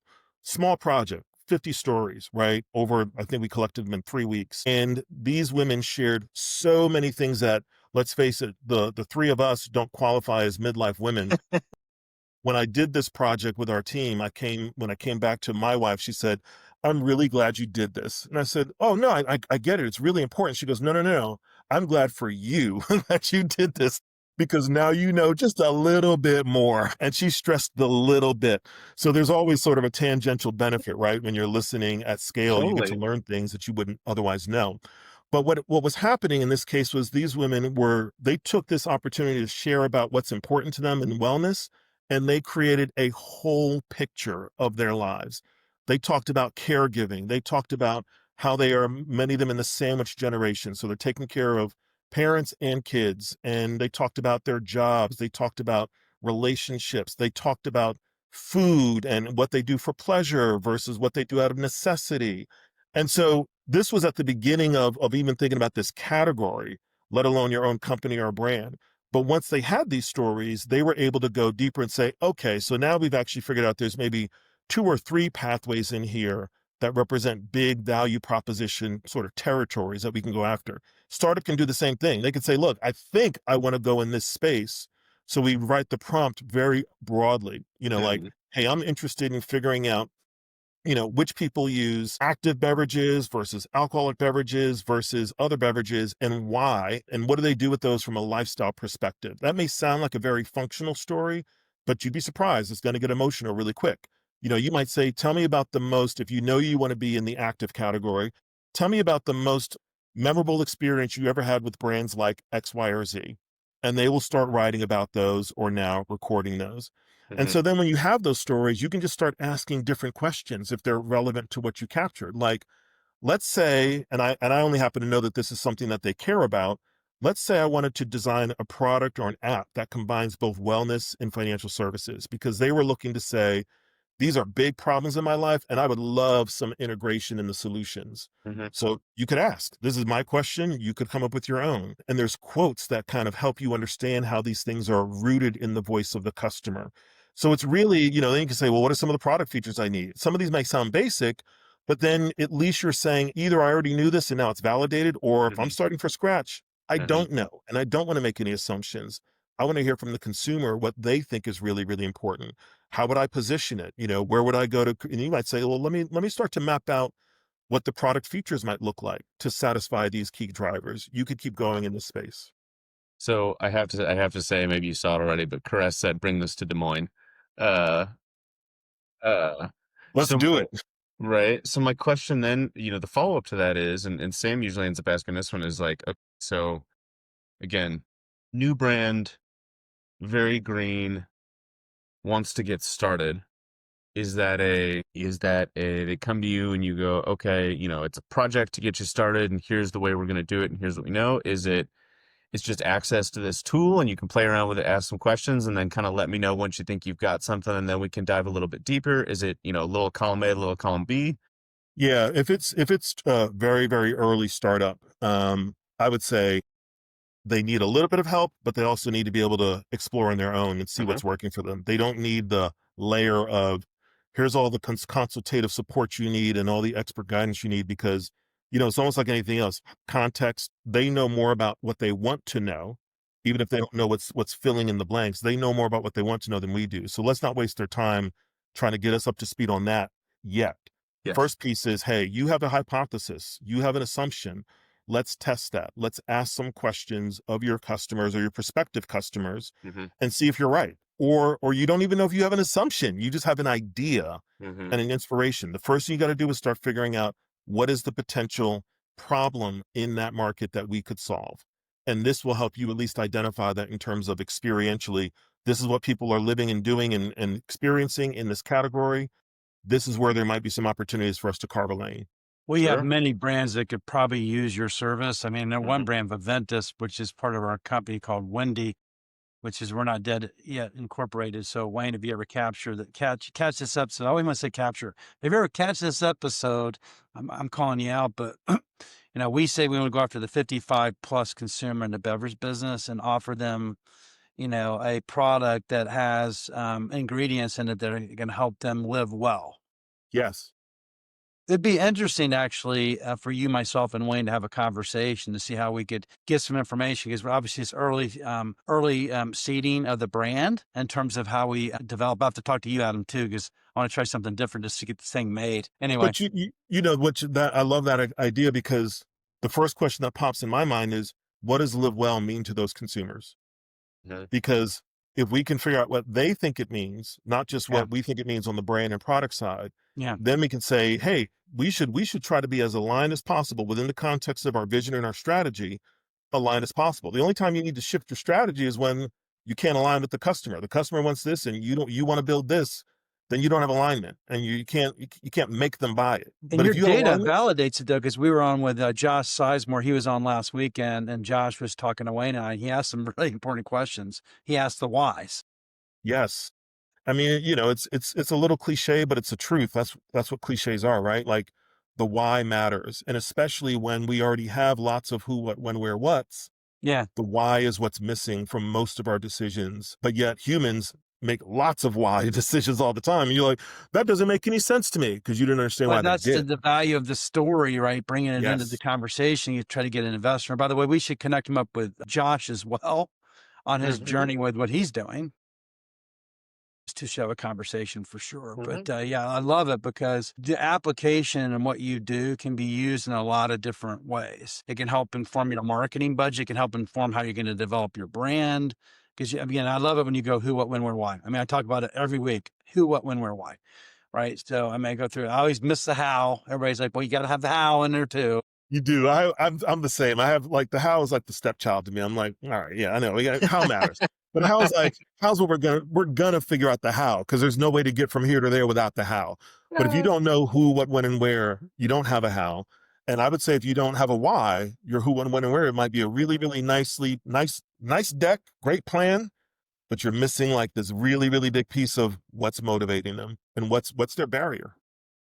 small project, 50 stories, right? Over, I think we collected them in 3 weeks. And these women shared so many things that, let's face it, the three of us don't qualify as midlife women. When I did this project with our team, when I came back to my wife, she said, I'm really glad you did this. And I said, oh, no, I get it. It's really important. She goes, no, no, no. I'm glad for you that you did this. because now you know just a little bit more. And she stressed the little bit. So there's always sort of a tangential benefit, right? When you're listening at scale, you get to Totally. learn things that you wouldn't otherwise know. But what was happening in this case was these women were they took this opportunity to share about what's important to them in wellness, and they created a whole picture of their lives. They talked about caregiving. They talked about how they are many of them in the sandwich generation. So they're taking care of parents and kids. And they talked about their jobs. They talked about relationships. They talked about food and what they do for pleasure versus what they do out of necessity. And so this was at the beginning of even thinking about this category, let alone your own company or brand. But once they had these stories, they were able to go deeper and say, okay, so now we've actually figured out there's maybe two or three pathways in here that represent big value proposition sort of territories that we can go after. Startup can do the same thing. They could say, look, I think I want to go in this space. So we write the prompt very broadly, like, Mhm. hey, I'm interested in figuring out which people use active beverages versus alcoholic beverages versus other beverages and why, and what do they do with those from a lifestyle perspective. That may sound like a very functional story, but you'd be surprised. It's going to get emotional really quick. You might say, tell me about the most, if you know you want to be in the active category, tell me about the most memorable experience you ever had with brands like X, Y, or Z. And they will start writing about those or now recording those. And Mhm. so then when you have those stories, you can just start asking different questions if they're relevant to what you captured. Like, let's say, and I only happen to know that this is something that they care about. Let's say I wanted to design a product or an app that combines both wellness and financial services because they were looking to say, these are big problems in my life, and I would love some integration in the solutions. Mhm. So you could ask, this is my question. You could come up with your own. And there's quotes that kind of help you understand how these things are rooted in the voice of the customer. So it's really, then you can say, well, what are some of the product features I need? Some of these may sound basic, but then at least you're saying either I already knew this and now it's validated, or if I'm Mhm. starting from scratch, I Mhm. don't know. And I don't want to make any assumptions. I want to hear from the consumer what they think is really, really important. How would I position it? Where would I go to? And you might say, well, let me start to map out what the product features might look like to satisfy these key drivers. You could keep going in this space. So I have to say, maybe you saw it already, but Caress said, "Bring this to Des Moines." Uh, uh, Let's so do my it. right. So my question then, the follow up to that is, and Sam usually ends up asking this one is like, so again, new brand, very green, wants to get started. Is that a they come to you and you go, okay, it's a project to get you started, and here's the way we're going to do it, and here's what we know. It's just access to this tool and you can play around with it, ask some questions, and then kind of let me know once you think you've got something, and then we can dive a little bit deeper. Is it, a little column A, a little column B? Yeah, if it's very, very early startup, I would say they need a little bit of help, but they also need to be able to explore on their own and see Hmm. what's working for them. They don't need the layer of here's all the consultative support you need and all the expert guidance you need because it's almost like anything else. Context, they know more about what they want to know, even if they don't know what's filling in the blanks. They know more about what they want to know than we do. So let's not waste their time trying to get us up to speed on that yet. The Yes. first piece is, hey, you have a hypothesis, you have an assumption. Let's test that. Let's ask some questions of your customers or your prospective customers Hmm. and see if you're right. Or you don't even know if you have an assumption. You just have an idea Hmm. and an inspiration. The first thing you got to do is start figuring out what is the potential problem in that market that we could solve. And this will help you at least identify that in terms of experientially, this is what people are living and doing and experiencing in this category. This is where there might be some opportunities for us to carve a lane. We have Sure. many brands that could probably use your service. I mean, one Hmm. brand, Viventus, which is part of our company called Wendy, which is we're not dead yet incorporated. So Wayne, if you ever catch this episode, I always want to say capture. If you ever catch this episode, I'm calling you out, but we say we want to go after the 55 plus consumer in the beverage business and offer them, a product that has ingredients in it that are going to help them live well. Yes. It'd be interesting actually for you, myself, and Wayne to have a conversation to see how we could get some information because obviously it's early seeding of the brand in terms of how we develop. I have to talk to you, Adam, too, because I want to try something different just to get this thing made. Anyway, But you know what that I love that idea because the first question that pops in my mind is what does live well mean to those consumers? Mhm. because if we can figure out what they think it means, not just Yeah. what we think it means on the brand and product side, Yeah. then we can say, hey, we should try to be as aligned as possible within the context of our vision and our strategy, aligned as possible. The only time you need to shift your strategy is when you can't align with the customer. The customer wants this and you want to build this, then you don't have alignment and you can't make them buy it. And But your if you have data alignment, validates it though, because we were on with Josh Sizemore. He was on last weekend, and Josh was talking to Wayne and I. He asked some really important questions. He asked the whys. yes. I mean, it's a little cliche, but it's the truth. That's what cliches are, right? Like the why matters. And especially when we already have lots of who, what, when, where, what's, Yeah. the why is what's missing from most of our decisions. But yet humans make lots of why decisions all the time. And you're like, that doesn't make any sense to me because you didn't understand why But they that's the, did. the value of the story, right? Bringing it into the Yes. conversation. You try to get an investor. And by the way, we should connect him up with Josh as well on his Mhm. journey with what he's doing to show a conversation for sure. Mhm. But yeah, I love it because the application and what you do can be used in a lot of different ways. It can help inform your marketing budget. It can help inform how you're going to develop your brand. Because again, I love it when you go who, what, when, where, why. I mean, I talk about it every week: who, what, when, where, why. Right. So I may go through it. I always miss the how. Everybody's like, well, you got to have the how in there too. You do. I'm the same. I have like the how is like the stepchild to me. I'm like, all right, yeah, I know. How matters. But how's what we're gonna figure out the how because there's no way to get from here to there without the how. But if you don't know who, what, when, and where, you don't have a how. And I would say if you don't have a why, your who, what, when, and where, it might be a really, really nice deck, great plan, but you're missing like this really, really big piece of what's motivating them and what's their barrier.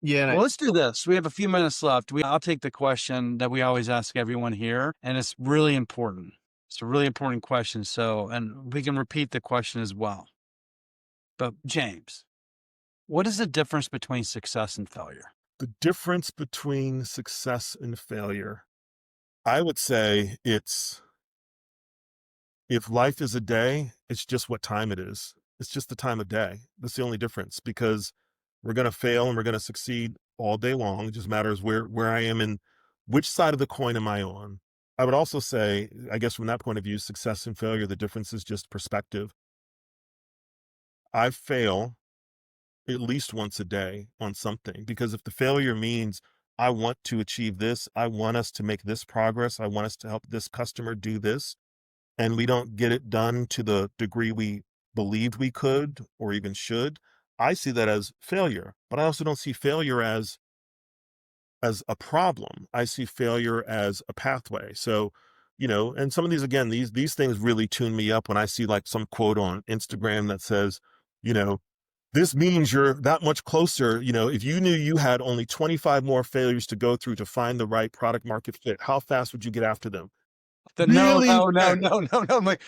Yeah, and Well, let's do this. We have a few minutes left. I'll take the question that we always ask everyone here, and it's really important. It's a really important question. So, and we can repeat the question as well. But James, what is the difference between success and failure? The difference between success and failure, I would say it's if life is a day, it's just what time it is. It's just the time of day. That's the only difference because we're going to fail and we're going to succeed all day long. It just matters where I am and which side of the coin am I on. I would also say, I guess from that point of view, success and failure, the difference is just perspective. I fail at least once a day on something because if the failure means I want to achieve this, I want us to make this progress, I want us to help this customer do this, and we don't get it done to the degree we believed we could or even should, I see that as failure. But I also don't see failure as a problem. I see failure as a pathway. So, and some of these again, these things really tune me up when I see like some quote on Instagram that says, you know, this means you're that much closer. If you knew you had only 25 more failures to go through to find the right product market fit, how fast would you get after them? The no, Really no, no, no, no, no. I'm like,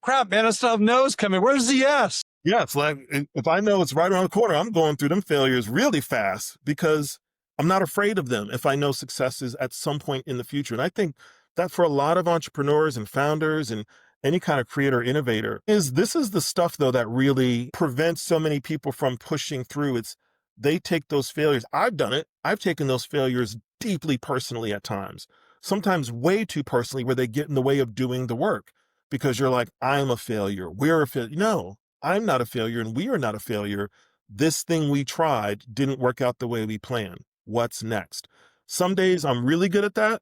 crap, man, I still have no's coming. Where's the yes? Yeah, it's like if I know it's right around the corner, I'm going through them failures really fast because I'm not afraid of them if I know success is at some point in the future. And I think that for a lot of entrepreneurs and founders and any kind of creator innovator is this is the stuff though that really prevents so many people from pushing through. It's they take those failures. I've done it. I've taken those failures deeply personally at times, sometimes way too personally where they get in the way of doing the work because you're like, I'm a failure. We're a failure. No, I'm not a failure and we are not a failure. This thing we tried didn't work out the way we planned. What's next? Some days I'm really good at that.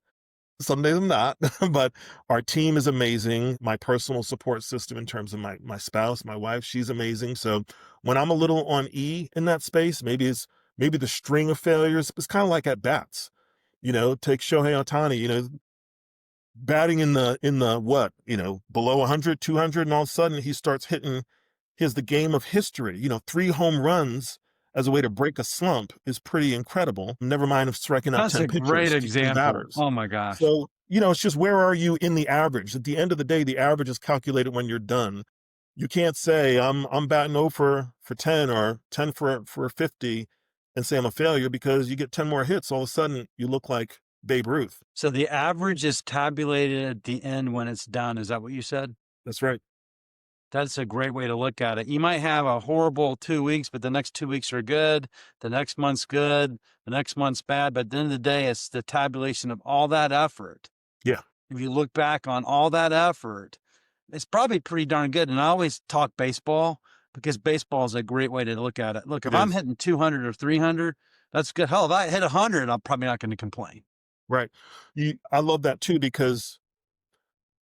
Some days I'm not, but our team is amazing. My personal support system in terms of my spouse, my wife, she's amazing. So when I'm a little on E in that space, maybe the string of failures, it's kind of like at bats. Take Shohei Ohtani, batting in the what, below 100, 200, and all of a sudden he starts hitting here's the game of history. 3 home runs as a way to break a slump is pretty incredible. Never mind of striking out That's 10 a great pitchers to 3 example. batters. Oh my gosh. So, it's just where are you in the average? At the end of the day, the average is calculated when you're done. You can't say I'm batting 0 for 10 or 10 for 50 and say I'm a failure because you get 10 more hits. All of a sudden, you look like Babe Ruth. So the average is tabulated at the end when it's done. Is that what you said? That's right. That's a great way to look at it. You might have a horrible 2 weeks, but the next 2 weeks are good. The next month's good. The next month's bad. But at the end of the day, it's the tabulation of all that effort. Yeah. If you look back on all that effort, it's probably pretty darn good. And I always talk baseball because baseball is a great way to look at it. Look, if It I'm is. hitting 200 or 300, that's good. Hell, if I hit 100, I'm probably not going to complain. Right. I love that too, because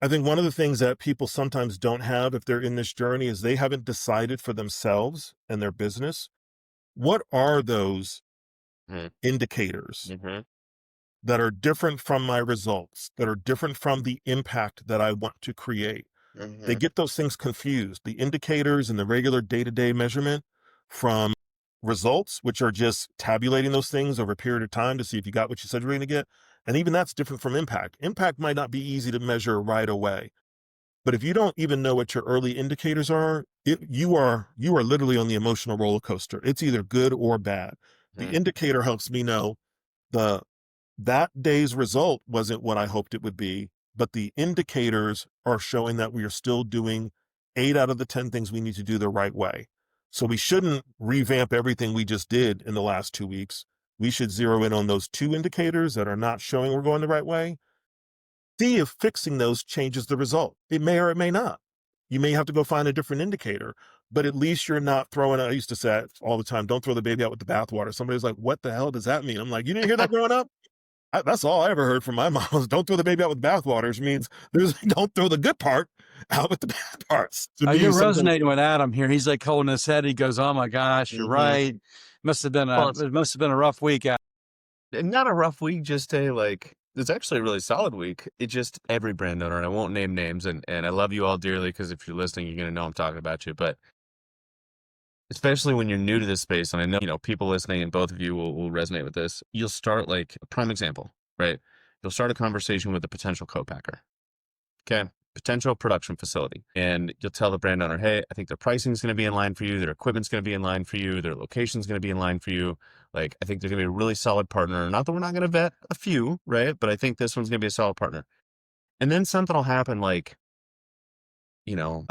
I think one of the things that people sometimes don't have if they're in this journey is they haven't decided for themselves and their business, what are those Mhm, indicators mhm, that are different from my results, that are different from the impact that I want to create. They mhm, get those things confused, the indicators and the regular day-to-day measurement from results, which are just tabulating those things over a period of time to see if you got what you said you're going to get. And even that's different from impact. Impact might not be easy to measure right away. But if you don't even know what your early indicators are, you are literally on the emotional roller coaster. It's either good or bad. The mhm, indicator helps me know the that day's result wasn't what I hoped it would be, but the indicators are showing that we are still doing 8 out of the 10 things we need to do the right way. So we shouldn't revamp everything we just did in the last 2 weeks. We should zero in on those two indicators that are not showing we're going the right way. See if fixing those changes the result. It may or it may not. You may have to go find a different indicator, but at least you're not throwing, I used to say it all the time, don't throw the baby out with the bathwater. Somebody's like, what the hell does that mean? I'm like, you didn't hear that growing up? That's all I ever heard from my mom was don't throw the baby out with the bathwater. Which means there's don't throw the good part out with the bad parts. To me, You're sometimes, resonating with Adam here. He's like holding his head. He goes, "Oh my gosh, you're mhm. right. Well, It must have been a rough week." not a rough week, just a like it's actually a really solid week. It just every brand owner, and I won't name names, and I love you all dearly because if you're listening, you're gonna know I'm talking about you. But especially when you're new to this space, and I know people listening, and both of you will resonate with this. You'll start like a prime example, right? You'll start a conversation with a potential co-packer. Okay. Potential production facility. And you'll tell the brand owner, hey, I think their pricing is going to be in line for you. Their equipment's going to be in line for you. Their location's going to be in line for you. Like, I think they're going to be a really solid partner. Not that we're not going to vet a few, right? But I think this one's going to be a solid partner. And then something will happen like, you know,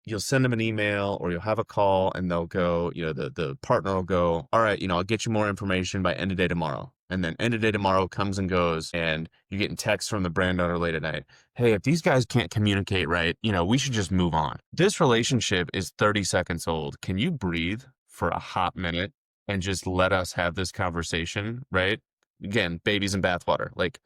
you'll send them an email or you'll have a call and they'll go, the partner will go, all right, I'll get you more information by end of day tomorrow. And then end of day tomorrow comes and goes and you're getting texts from the brand owner late at night. Hey, if these guys can't communicate right, we should just move on. This relationship is 30 seconds old. Can you breathe for a hot minute and just let us have this conversation, right? Again, babies in bathwater. Like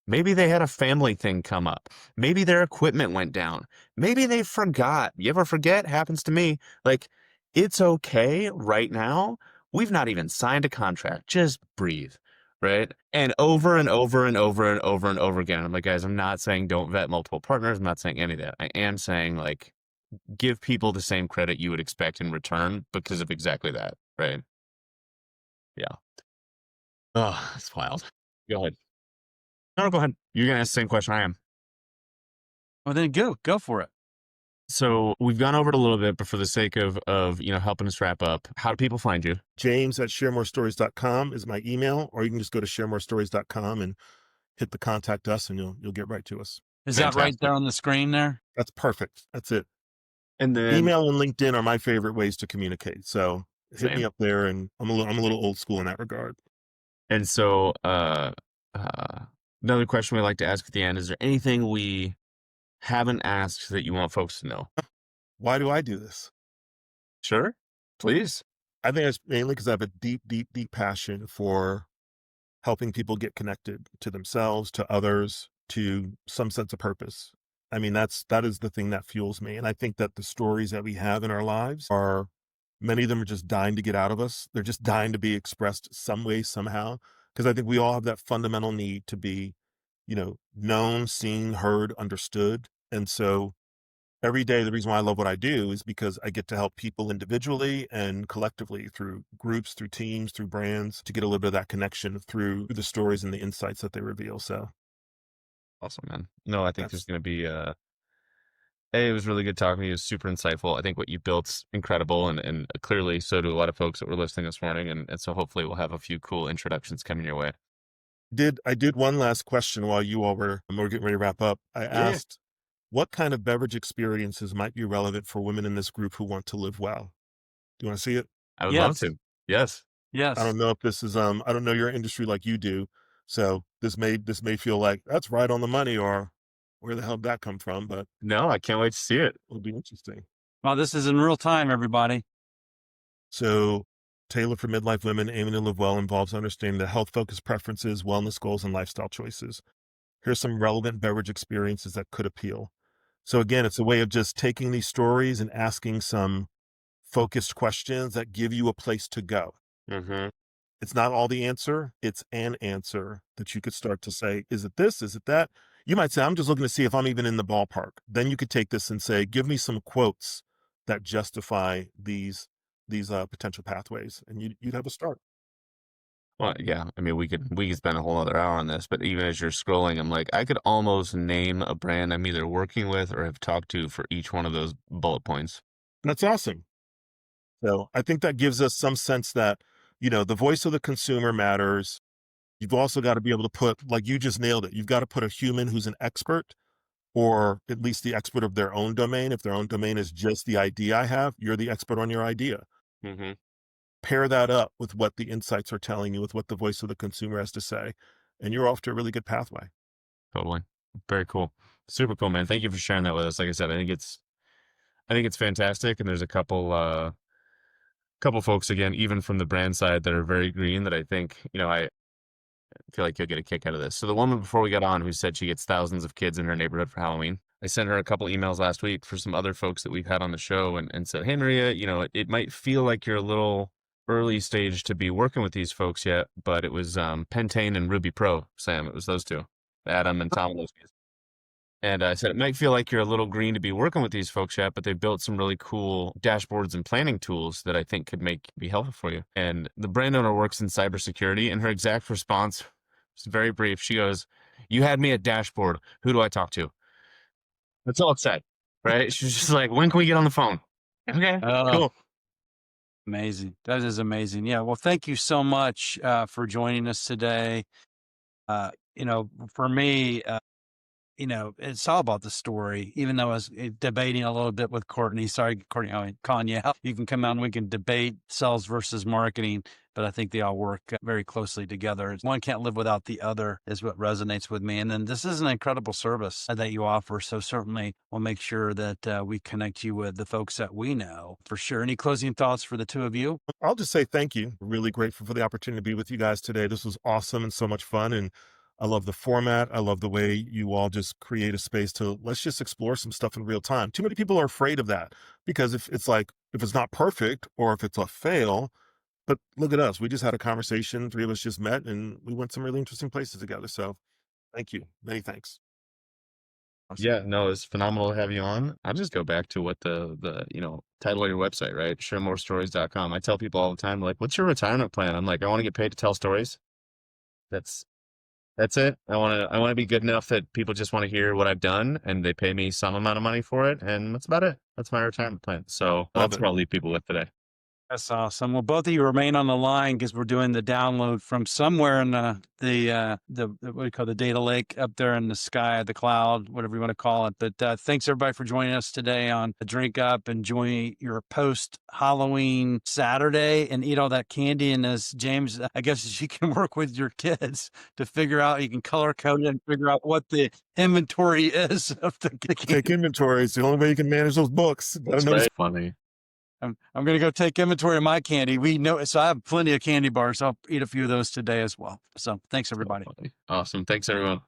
maybe they had a family thing come up. Maybe their equipment went down. Maybe they forgot. You ever forget? Happens to me. Like, it's okay right now. We've not even signed a contract. Just breathe. Right. And over and over and over and over and over again. I'm like, guys, I'm not saying don't vet multiple partners. I'm not saying any of that. I am saying, like, give people the same credit you would expect in return because of exactly that. Right. Yeah. Oh, it's wild. Go ahead. No, go ahead. You're going to ask the same question I am. Well, then go for it. So we've gone over it a little bit, but for the sake of helping us wrap up, how do people find you? James at sharemorestories.com is my email, or you can just go to sharemorestories.com and hit the contact us and you'll get right to us. Is that right Fantastic. there on the screen there? That's perfect. That's it. And then Email and LinkedIn are my favorite ways to communicate. So hit me same. up there, and I'm a little old school in that regard. And so uh another question we like to ask at the end, is there anything we haven't asked that you want folks to know? Why do I do this? Sure. Please. I think it's mainly because I have a deep, deep, deep passion for helping people get connected to themselves, to others, to some sense of purpose. I mean, that is the thing that fuels me. And I think that the stories that we have in our lives are many of them are just dying to get out of us. They're just dying to be expressed some way, somehow. Because I think we all have that fundamental need to be, known, seen, heard, understood. And so every day, the reason why I love what I do is because I get to help people individually and collectively through groups, through teams, through brands to get a little bit of that connection through the stories and the insights that they reveal. So Awesome, man. No, I think there's that's gonna be hey, it was really good talking to you. It was super insightful. I think what you built's incredible, and clearly so do a lot of folks that were listening this morning. And so hopefully we'll have a few cool introductions coming your way. I did one last question while you all were getting ready to wrap up. I Yeah. asked what kind of beverage experiences might be relevant for women in this group who want to live well. Do you want to see it? I would love Yes. to. Yes. I Yes. don't know if this is I don't know your industry like you do. So this may feel like that's right on the money, or where the hell did that come from, but No, I can't wait to see it. it'll be interesting. Well, this is in real time, everybody. So, Tailored for Midlife Women Aiming to Live Well involves understanding the health focused preferences, wellness goals, and lifestyle choices. Here's some relevant beverage experiences that could appeal. So, again, it's a way of just taking these stories and asking some focused questions that give you a place to go. Mm-hmm. It's not all the answer, it's an answer that you could start to say, is it this? Is it that? You might say, I'm just looking to see if I'm even in the ballpark. Then you could take this and say, give me some quotes that justify these potential pathways, and you'd have a start. Well, yeah. I mean, we could spend a whole other hour on this, but even as you're scrolling, I'm like, I could almost name a brand I'm either working with or have talked to for each one of those bullet points. That's awesome. So I think that gives us some sense that, the voice of the consumer matters. You've also got to be able to put, like you just nailed it, you've got to put a human who's an expert, or at least the expert of their own domain. If their own domain is just the idea I have, you're the expert on your idea. Mm-hmm. Pair that up with what the insights are telling you, with what the voice of the consumer has to say, and you're off to a really good pathway. Totally. Very cool. Super cool, man. Thank you for sharing that with us. Like I said, I think it's fantastic. And there's a couple folks again, even from the brand side that are very green that I think, I feel like you'll get a kick out of this. So the woman before we got on who said she gets thousands of kids in her neighborhood for Halloween, I sent her a couple emails last week for some other folks that we've had on the show and said, hey, Maria, it might feel like you're a little early stage to be working with these folks yet, but it was Pentane and Ruby Pro, Sam. It was those two, Adam and Tom. Those guys. And I said, it might feel like you're a little green to be working with these folks yet, but they built some really cool dashboards and planning tools that I think could be helpful for you. And the brand owner works in cybersecurity, and her exact response was very brief. She goes, you had me at dashboard. Who do I talk to? That's all it said, right? She's just like, when can we get on the phone? Okay, Oh, cool. amazing. That is amazing. Yeah. Well, thank you so much for joining us today. For me, it's all about the story. Even though I was debating a little bit with Courtney, sorry, Courtney, I mean, Kanye, you can come out and we can debate sales versus marketing, but I think they all work very closely together. One can't live without the other is what resonates with me. And then this is an incredible service that you offer. So certainly we'll make sure that we connect you with the folks that we know for sure. Any closing thoughts for the two of you? I'll just say thank you. Really grateful for the opportunity to be with you guys today. This was awesome and so much fun. And I love the format. I love the way you all just create a space to let's just explore some stuff in real time. Too many people are afraid of that because if it's not perfect or if it's a fail, but look at us. We just had a conversation. Three of us just met and we went some really interesting places together. So thank you. Many thanks. Yeah, no, it's phenomenal to have you on. I'll just go back to what the title of your website, right? ShareMoreStories.com. I tell people all the time, like, what's your retirement plan? I'm like, I want to get paid to tell stories. That's that's it. I want to be good enough that people just want to hear what I've done and they pay me some amount of money for it, and that's about it. That's my retirement plan. So Love that's it. what I'll leave people with today. That's awesome. Well, both of you remain on the line because we're doing the download from somewhere in the what do you call the data lake up there in the sky, the cloud, whatever you want to call it. But thanks everybody for joining us today on a Drink Up. Enjoy your post Halloween Saturday and eat all that candy. And as James, I guess you can work with your kids to figure out. You can color code it and figure out what the inventory is of the Take candy. inventory. It's the only way you can manage those books. Gotta That's know right. Funny. I'm going to go take inventory of my candy. We know, so I have plenty of candy bars. I'll eat a few of those today as well. So thanks So everybody. funny. Awesome. Thanks, everyone.